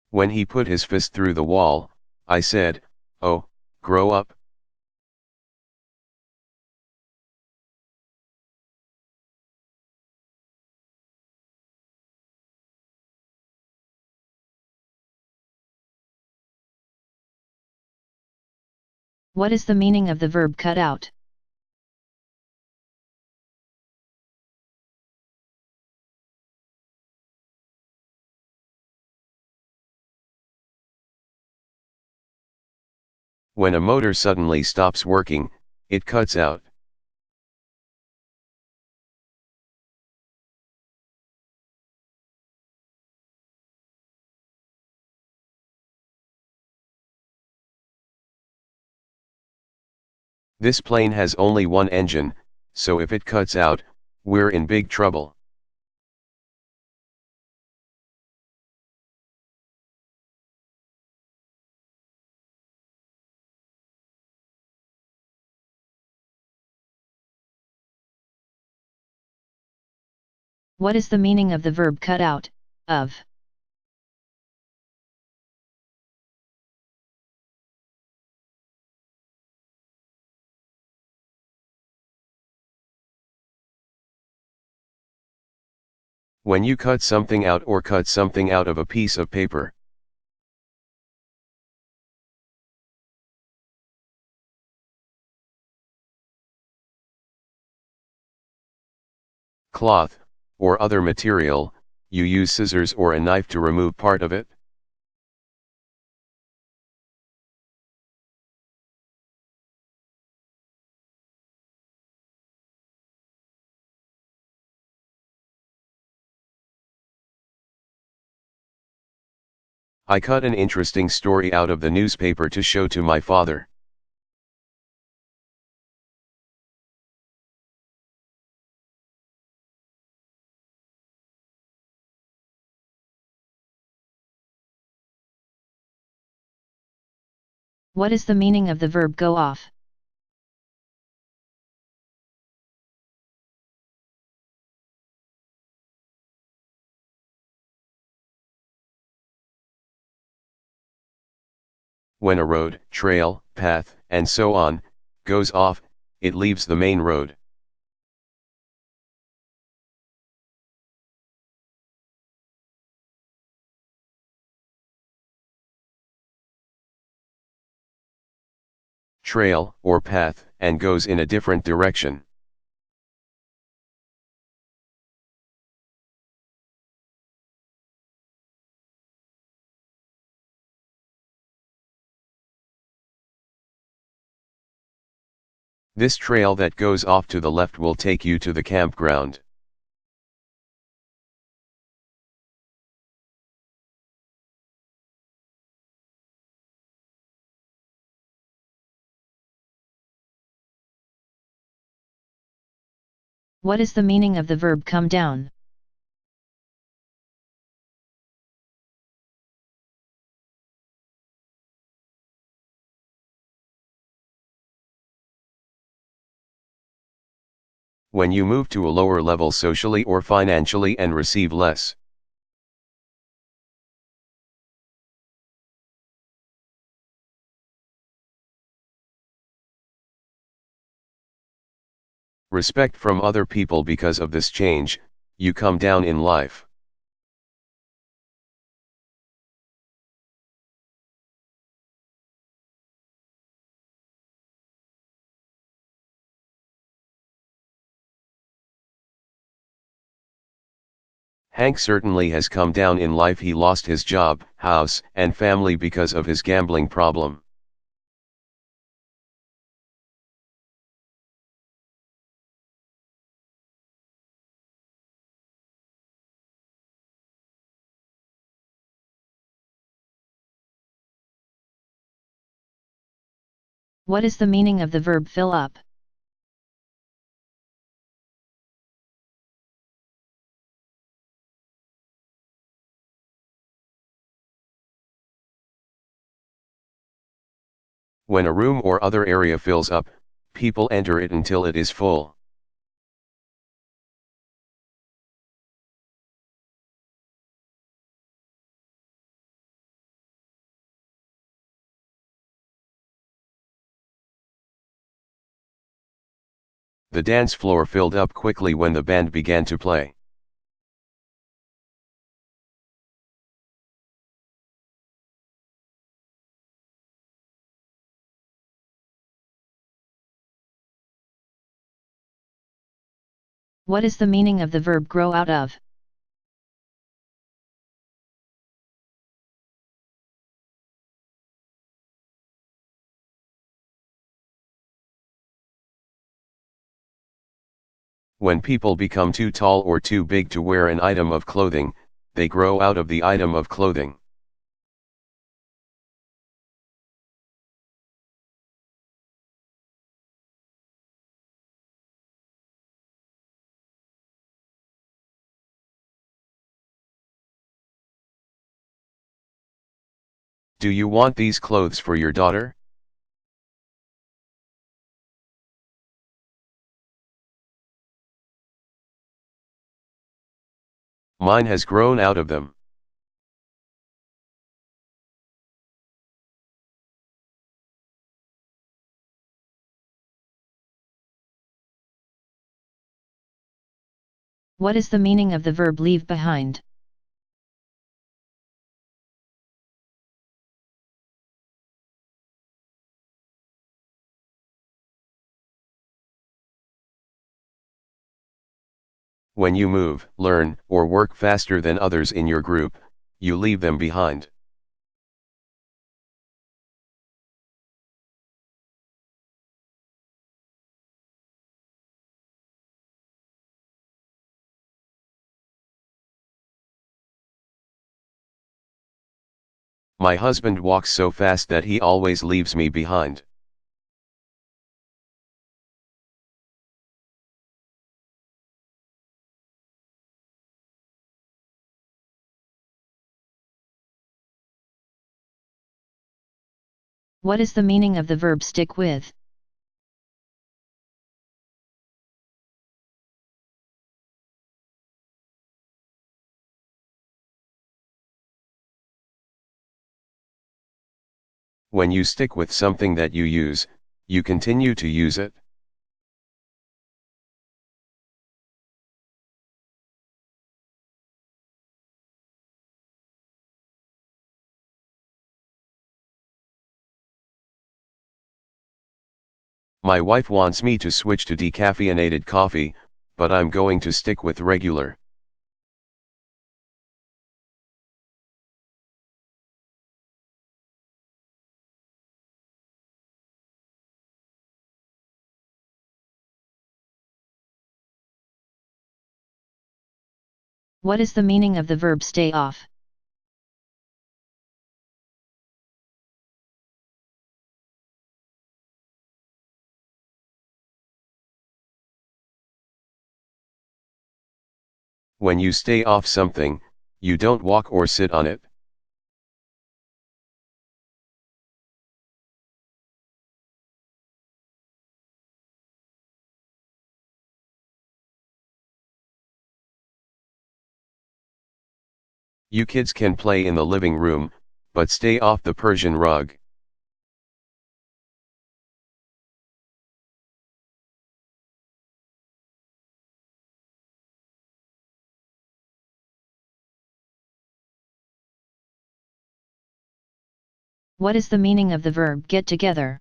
Speaker 2: When he put his fist through the wall, I said, "Oh, grow up."
Speaker 1: What is the meaning of the verb cut out?
Speaker 2: When a motor suddenly stops working, it cuts out. This plane has only one engine, so if it cuts out, we're in big trouble.
Speaker 1: What is the meaning of the verb cut out, of?
Speaker 2: When you cut something out or cut something out of a piece of paper. Cloth, or other material, you use scissors or a knife to remove part of it. I cut an interesting story out of the newspaper to show to my father.
Speaker 1: What is the meaning of the verb go off?
Speaker 2: When a road, trail, path, and so on, goes off, it leaves the main road. Trail, or path, and goes in a different direction. This trail that goes off to the left will take you to the campground.
Speaker 1: What is the meaning of the verb come down?
Speaker 2: When you move to a lower level socially or financially and receive less. Respect from other people because of this change, you come down in life. Hank certainly has come down in life. He lost his job, house, and family because of his gambling problem.
Speaker 1: What is the meaning of the verb fill up?
Speaker 2: When a room or other area fills up, people enter it until it is full. The dance floor filled up quickly when the band began to play.
Speaker 1: What is the meaning of the verb grow out of?
Speaker 2: When people become too tall or too big to wear an item of clothing, they grow out of the item of clothing. Do you want these clothes for your daughter? Mine has grown out of them.
Speaker 1: What is the meaning of the verb leave behind?
Speaker 2: When you move, learn, or work faster than others in your group, you leave them behind. My husband walks so fast that he always leaves me behind.
Speaker 1: What is the meaning of the verb stick with?
Speaker 2: When you stick with something that you use, you continue to use it. My wife wants me to switch to decaffeinated coffee, but I'm going to stick with regular.
Speaker 1: What is the meaning of the verb stay off?
Speaker 2: When you stay off something, you don't walk or sit on it. You kids can play in the living room, but stay off the Persian rug.
Speaker 1: What is the meaning of the verb get together?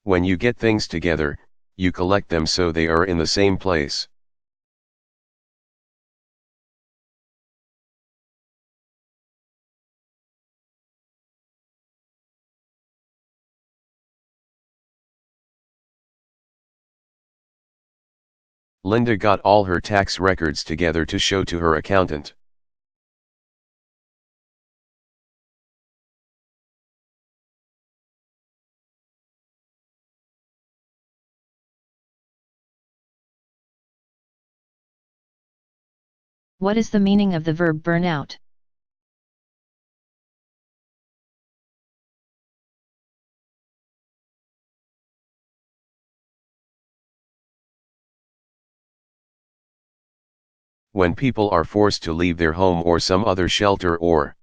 Speaker 2: When you get things together, you collect them so they are in the same place. Linda got all her tax records together to show to her accountant.
Speaker 1: What is the meaning of the verb burn out?
Speaker 2: When people are forced to leave their home or some other shelter or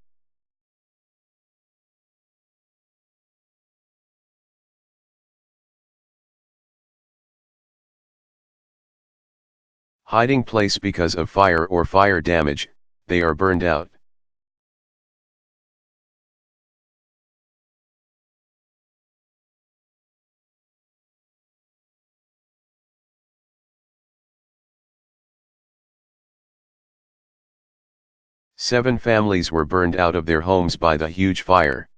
Speaker 2: hiding place because of fire or fire damage, they are burned out. 7 families were burned out of their homes by the huge fire.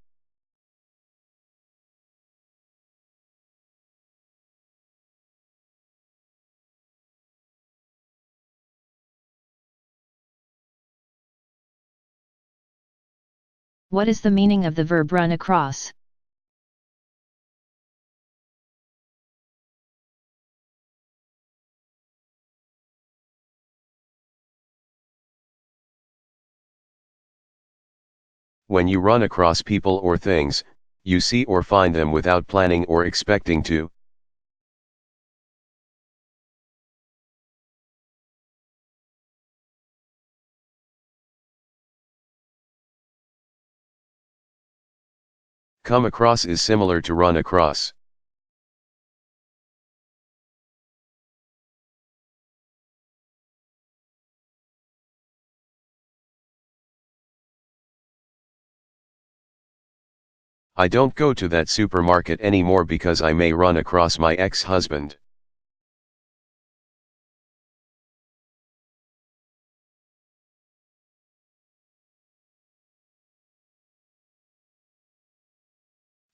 Speaker 1: What is the meaning of the verb run across?
Speaker 2: When you run across people or things, you see or find them without planning or expecting to. Come across is similar to run across. I don't go to that supermarket anymore because I may run across my ex-husband.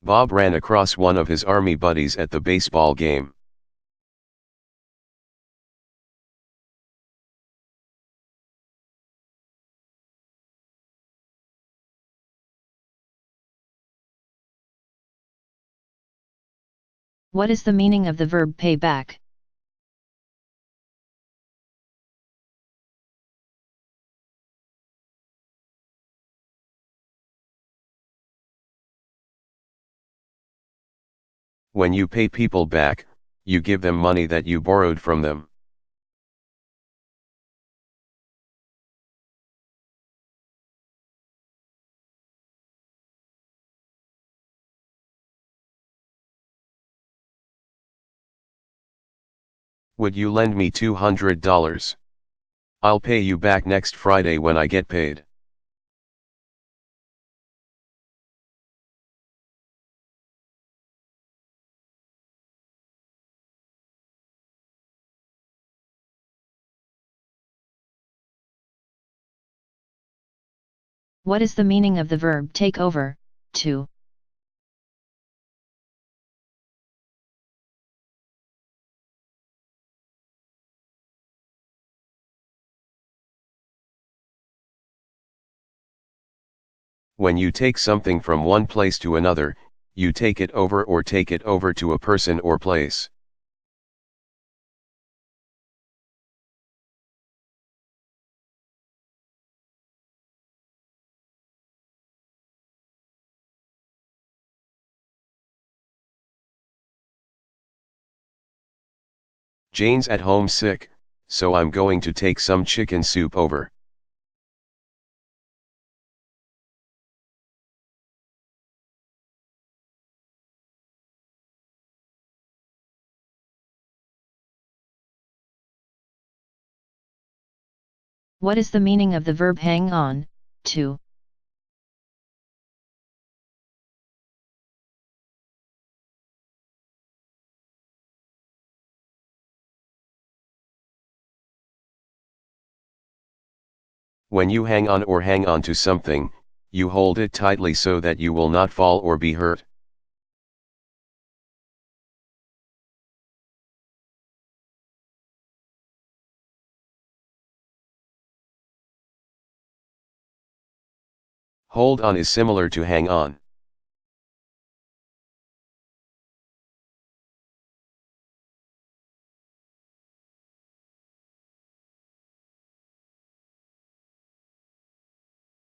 Speaker 2: Bob ran across one of his army buddies at the baseball game.
Speaker 1: What is the meaning of the verb pay back?
Speaker 2: When you pay people back, you give them money that you borrowed from them. Would you lend me $200? I'll pay you back next Friday when I get paid.
Speaker 1: What is the meaning of the verb take over, to?
Speaker 2: When you take something from one place to another, you take it over or take it over to a person or place. Jane's at home sick, so I'm going to take some chicken soup over.
Speaker 1: What is the meaning of the verb hang on, to?
Speaker 2: When you hang on or hang on to something, you hold it tightly so that you will not fall or be hurt. Hold on is similar to hang on.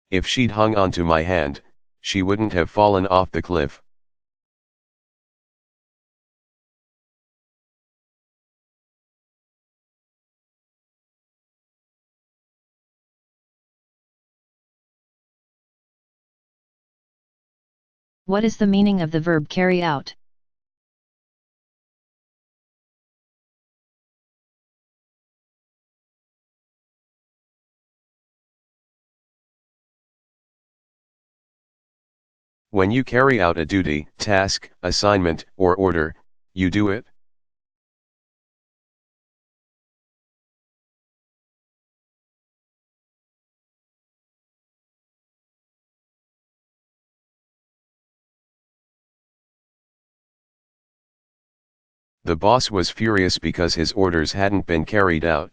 Speaker 2: If she'd hung on to my hand, she wouldn't have fallen off the cliff.
Speaker 1: What is the meaning of the verb carry out?
Speaker 2: When you carry out a duty, task, assignment, or order, you do it. The boss was furious because his orders hadn't been carried out.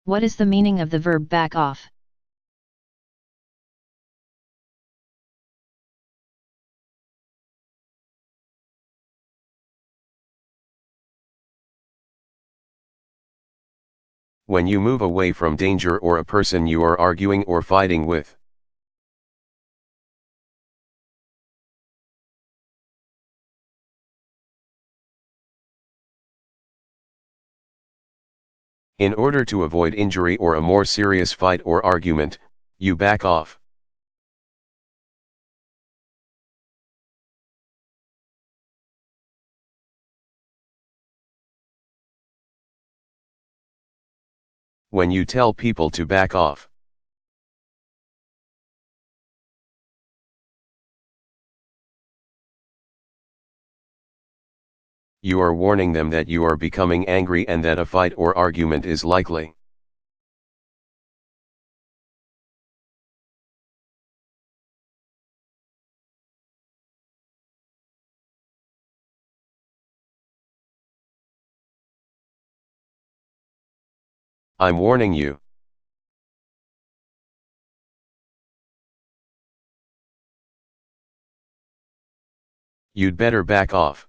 Speaker 1: What is the meaning of the verb back off?
Speaker 2: When you move away from danger or a person you are arguing or fighting with. In order to avoid injury or a more serious fight or argument, you back off. When you tell people to back off. You are warning them that you are becoming angry and that a fight or argument is likely. I'm warning you. You'd better back off.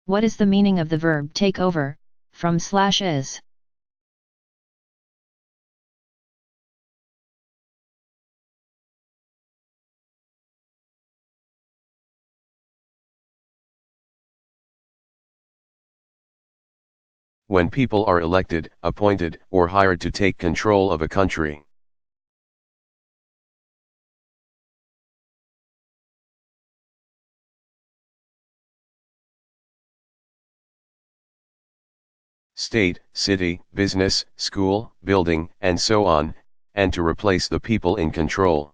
Speaker 1: What is the meaning of the verb take over, from /is?
Speaker 2: When people are elected, appointed, or hired to take control of a country. State, city, business, school, building, and so on, and to replace the people in control.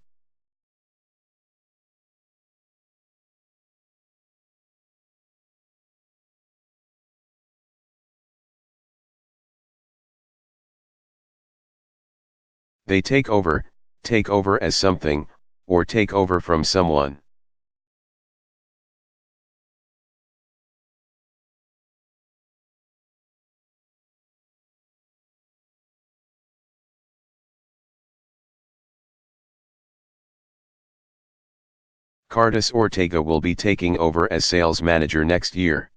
Speaker 2: They take over as something, or take over from someone. Carlos Ortega will be taking over as sales manager next year.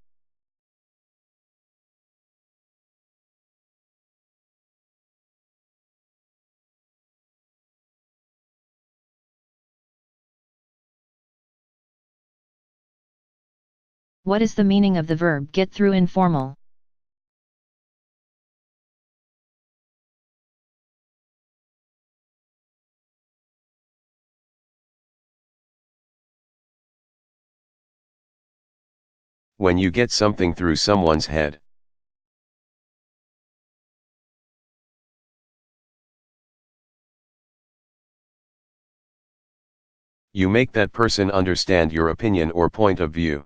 Speaker 1: What is the meaning of the verb get through informal?
Speaker 2: When you get something through someone's head. You make that person understand your opinion or point of view.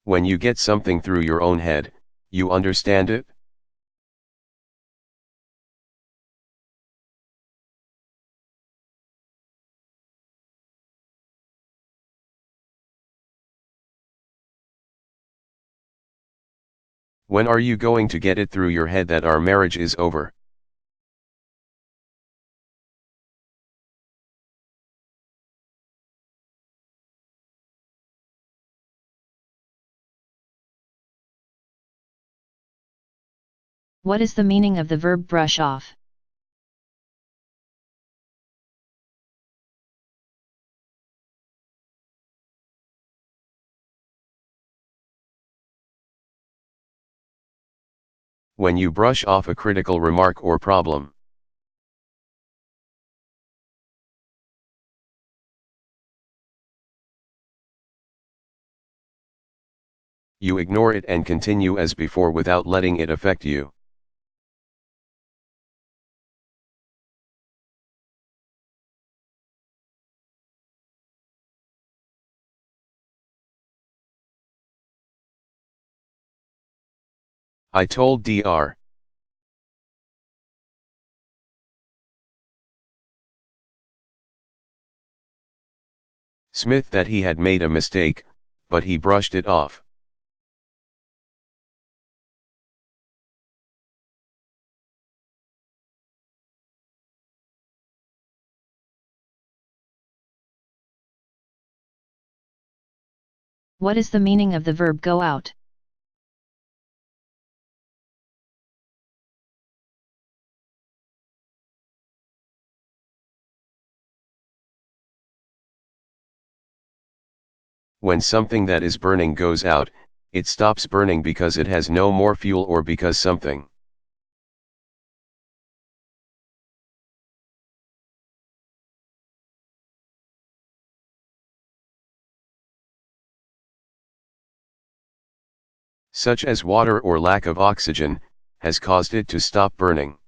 Speaker 2: When you get something through your own head, you understand it? When are you going to get it through your head that our marriage is over?
Speaker 1: What is the meaning of the verb brush off?
Speaker 2: When you brush off a critical remark or problem. You ignore it and continue as before without letting it affect you. I told Dr. Smith that he had made a mistake, but he brushed it off.
Speaker 1: What is the meaning of the verb go out?
Speaker 2: When something that is burning goes out, it stops burning because it has no more fuel or because something. Such as water or lack of oxygen, has caused it to stop burning.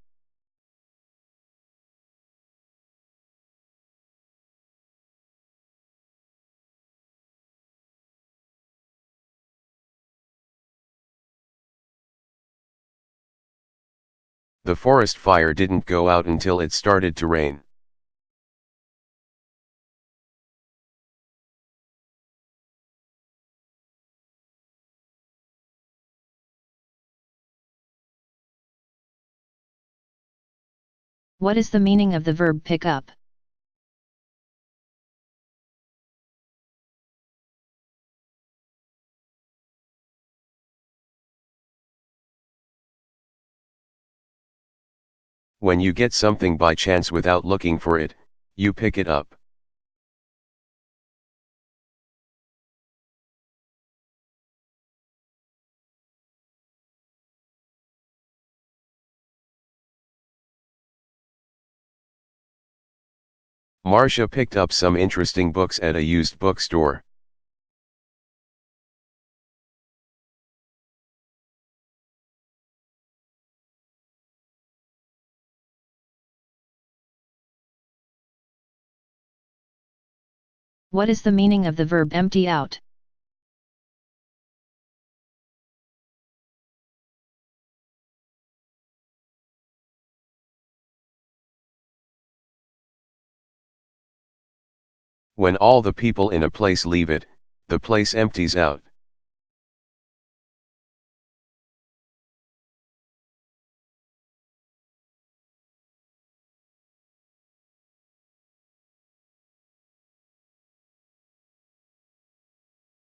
Speaker 2: The forest fire didn't go out until it started to rain.
Speaker 1: What is the meaning of the verb pick up?
Speaker 2: When you get something by chance without looking for it, you pick it up. Marcia picked up some interesting books at a used bookstore.
Speaker 1: What is the meaning of the verb empty out?
Speaker 2: When all the people in a place leave it, the place empties out.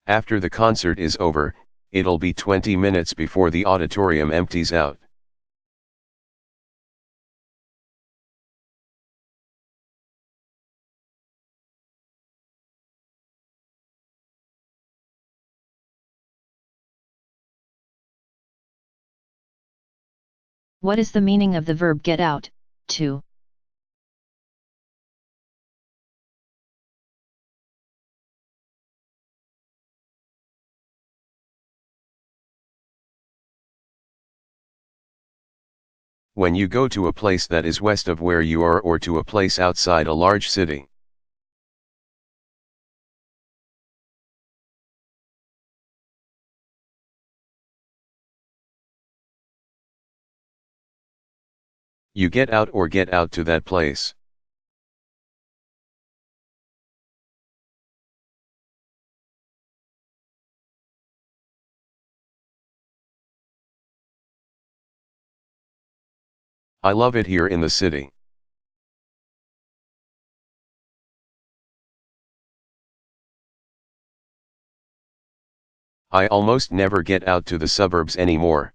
Speaker 2: After the concert is over, it'll be 20 minutes before the auditorium empties out.
Speaker 1: What is the meaning of the verb get out, to?
Speaker 2: When you go to a place that is west of where you are or to a place outside a large city. You get out or get out to that place. I love it here in the city. I almost never get out to the suburbs anymore.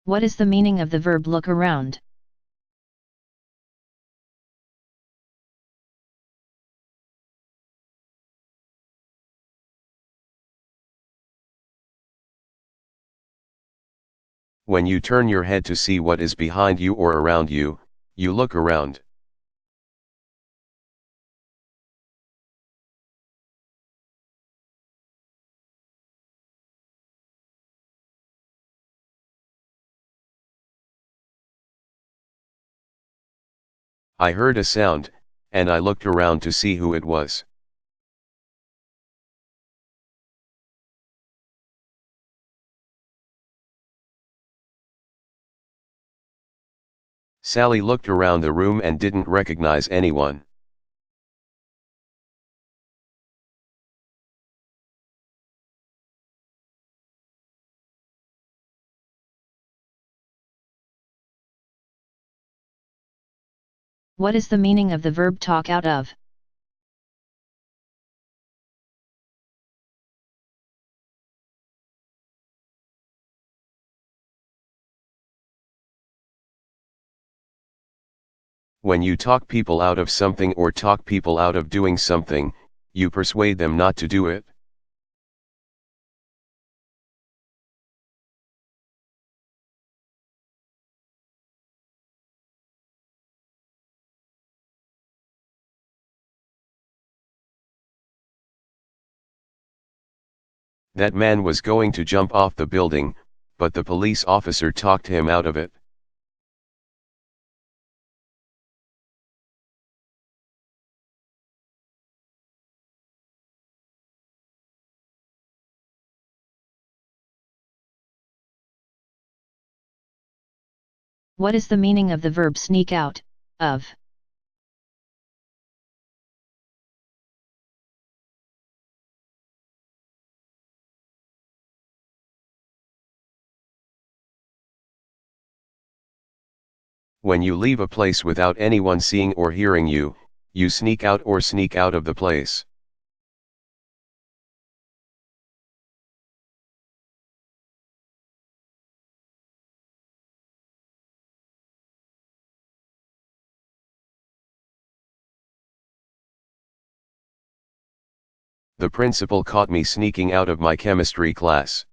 Speaker 1: What is the meaning of the verb look around?
Speaker 2: When you turn your head to see what is behind you or around you, you look around. I heard a sound, and I looked around to see who it was. Sally looked around the room and didn't recognize anyone.
Speaker 1: What is the meaning of the verb talk out of?
Speaker 2: When you talk people out of something or talk people out of doing something, you persuade them not to do it. That man was going to jump off the building, but the police officer talked him out of it.
Speaker 1: What is the meaning of the verb sneak out of?
Speaker 2: When you leave a place without anyone seeing or hearing you, you sneak out or sneak out of the place. The principal caught me sneaking out of my chemistry class.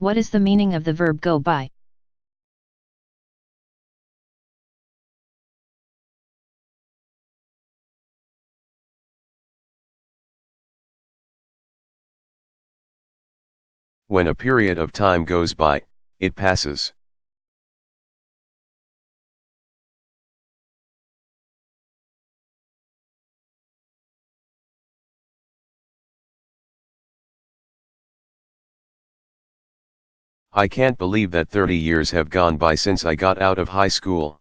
Speaker 1: What is the meaning of the verb go by?
Speaker 2: When a period of time goes by, it passes. I can't believe that 30 years have gone by since I got out of high school.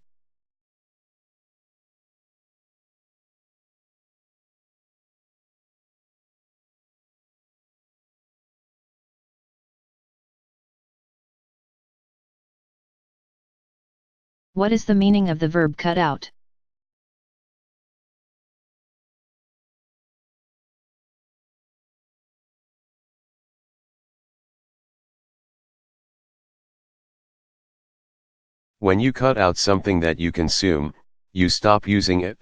Speaker 1: What is the meaning of the verb cut out?
Speaker 2: When you cut out something that you consume, you stop using it.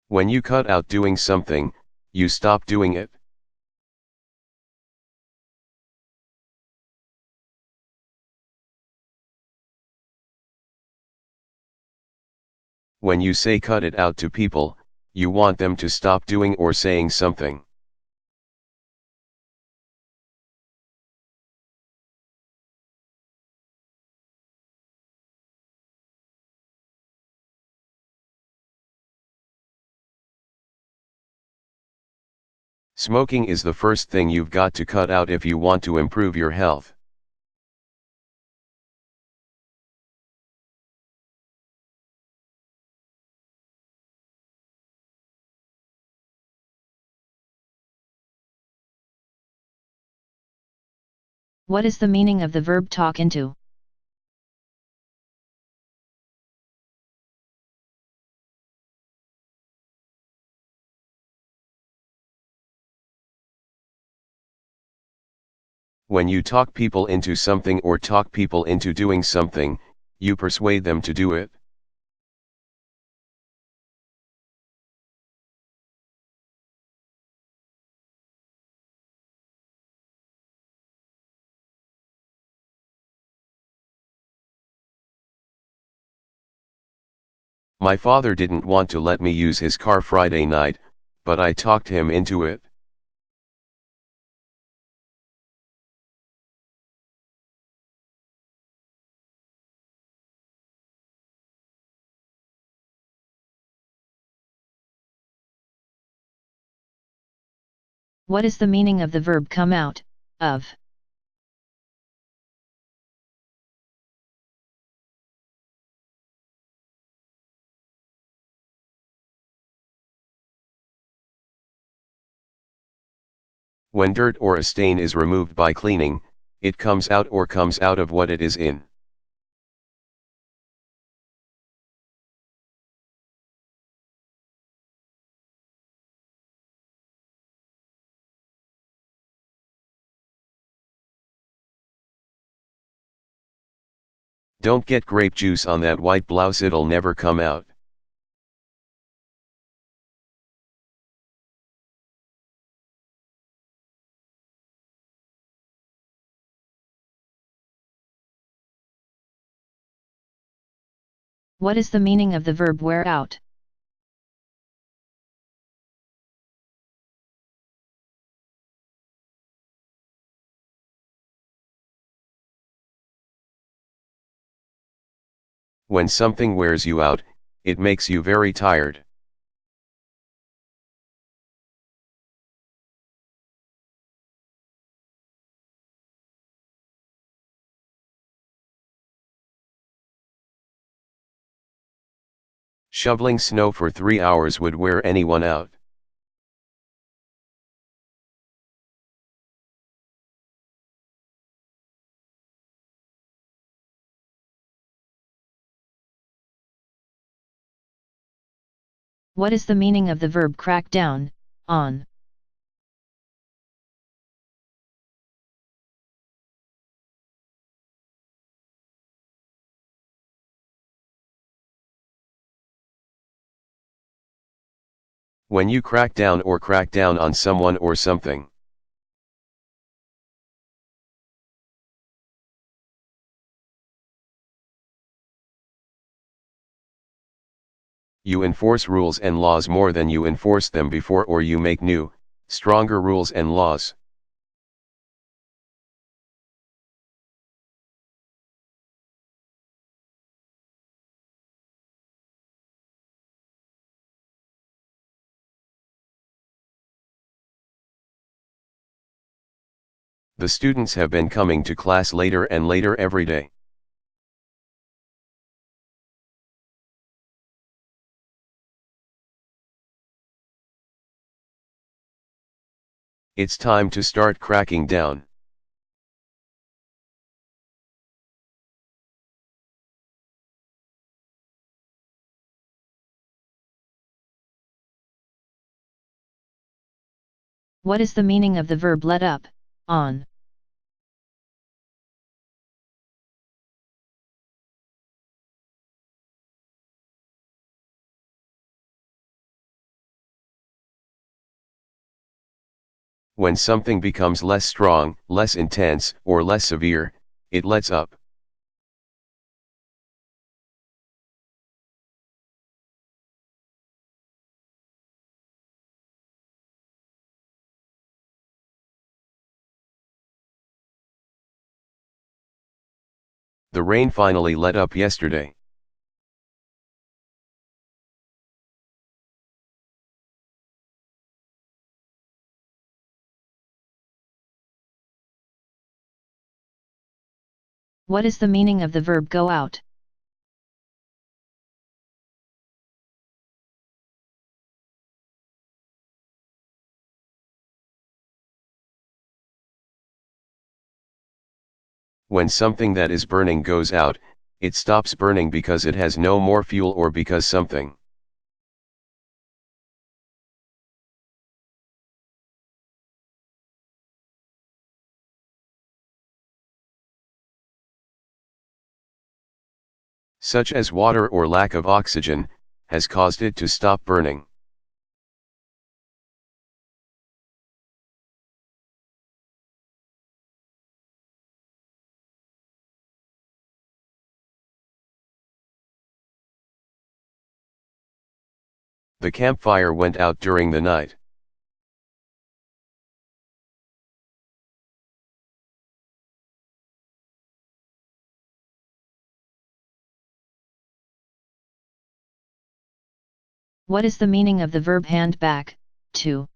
Speaker 2: When you cut out doing something, you stop doing it. When you say cut it out to people, you want them to stop doing or saying something. Smoking is the first thing you've got to cut out if you want to improve your health.
Speaker 1: What is the meaning of the verb talk into?
Speaker 2: When you talk people into something or talk people into doing something, you persuade them to do it. My father didn't want to let me use his car Friday night, but I talked him into it.
Speaker 1: What is the meaning of the verb come out, of?
Speaker 2: When dirt or a stain is removed by cleaning, it comes out or comes out of what it is in. Don't get grape juice on that white blouse, it'll never come out.
Speaker 1: What is the meaning of the verb wear out?
Speaker 2: When something wears you out, it makes you very tired. Shoveling snow for 3 hours would wear anyone out.
Speaker 1: What is the meaning of the verb crack down, on?
Speaker 2: When you crack down or crack down on someone or something. You enforce rules and laws more than you enforced them before, or you make new, stronger rules and laws. The students have been coming to class later and later every day. It's time to start cracking down.
Speaker 1: What is the meaning of the verb let up, on?
Speaker 2: When something becomes less strong, less intense, or less severe, it lets up. The rain finally let up yesterday.
Speaker 1: What is the meaning of the verb go out?
Speaker 2: When something that is burning goes out, it stops burning because it has no more fuel or because something. such as water or lack of oxygen, has caused it to stop burning. The campfire went out during the night.
Speaker 1: What is the meaning of the verb hand back, to?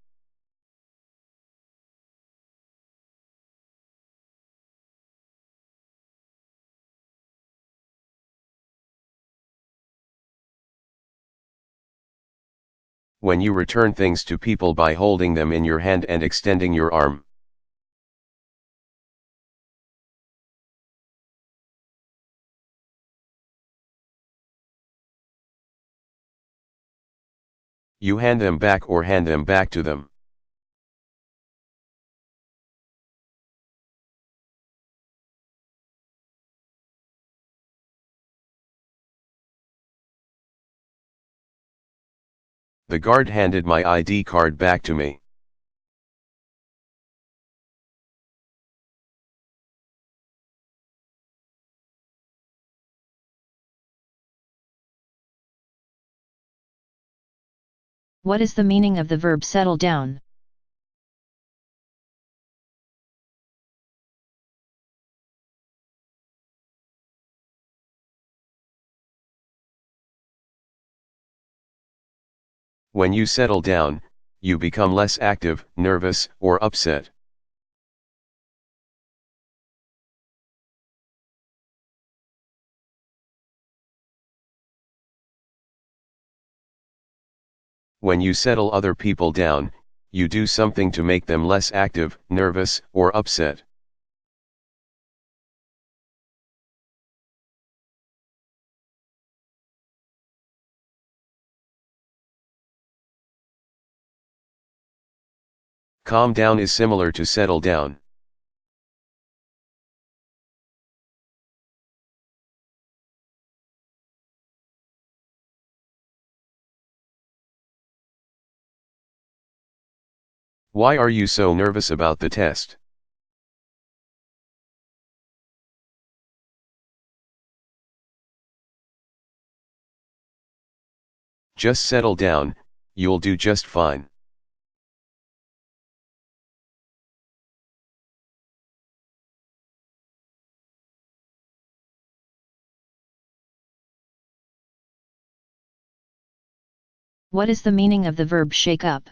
Speaker 2: When you return things to people by holding them in your hand and extending your arm. You hand them back or hand them back to them. The guard handed my ID card back to me.
Speaker 1: What is the meaning of the verb settle down?
Speaker 2: When you settle down, you become less active, nervous, or upset. When you settle other people down, you do something to make them less active, nervous, or upset. Calm down is similar to settle down. Why are you so nervous about the test? Just settle down, you'll do just fine.
Speaker 1: What is the meaning of the verb shake up?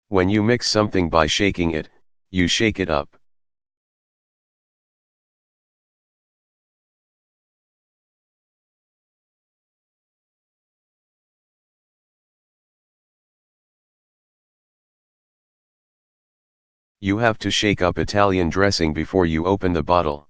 Speaker 2: When you mix something by shaking it, you shake it up. You have to shake up Italian dressing before you open the bottle.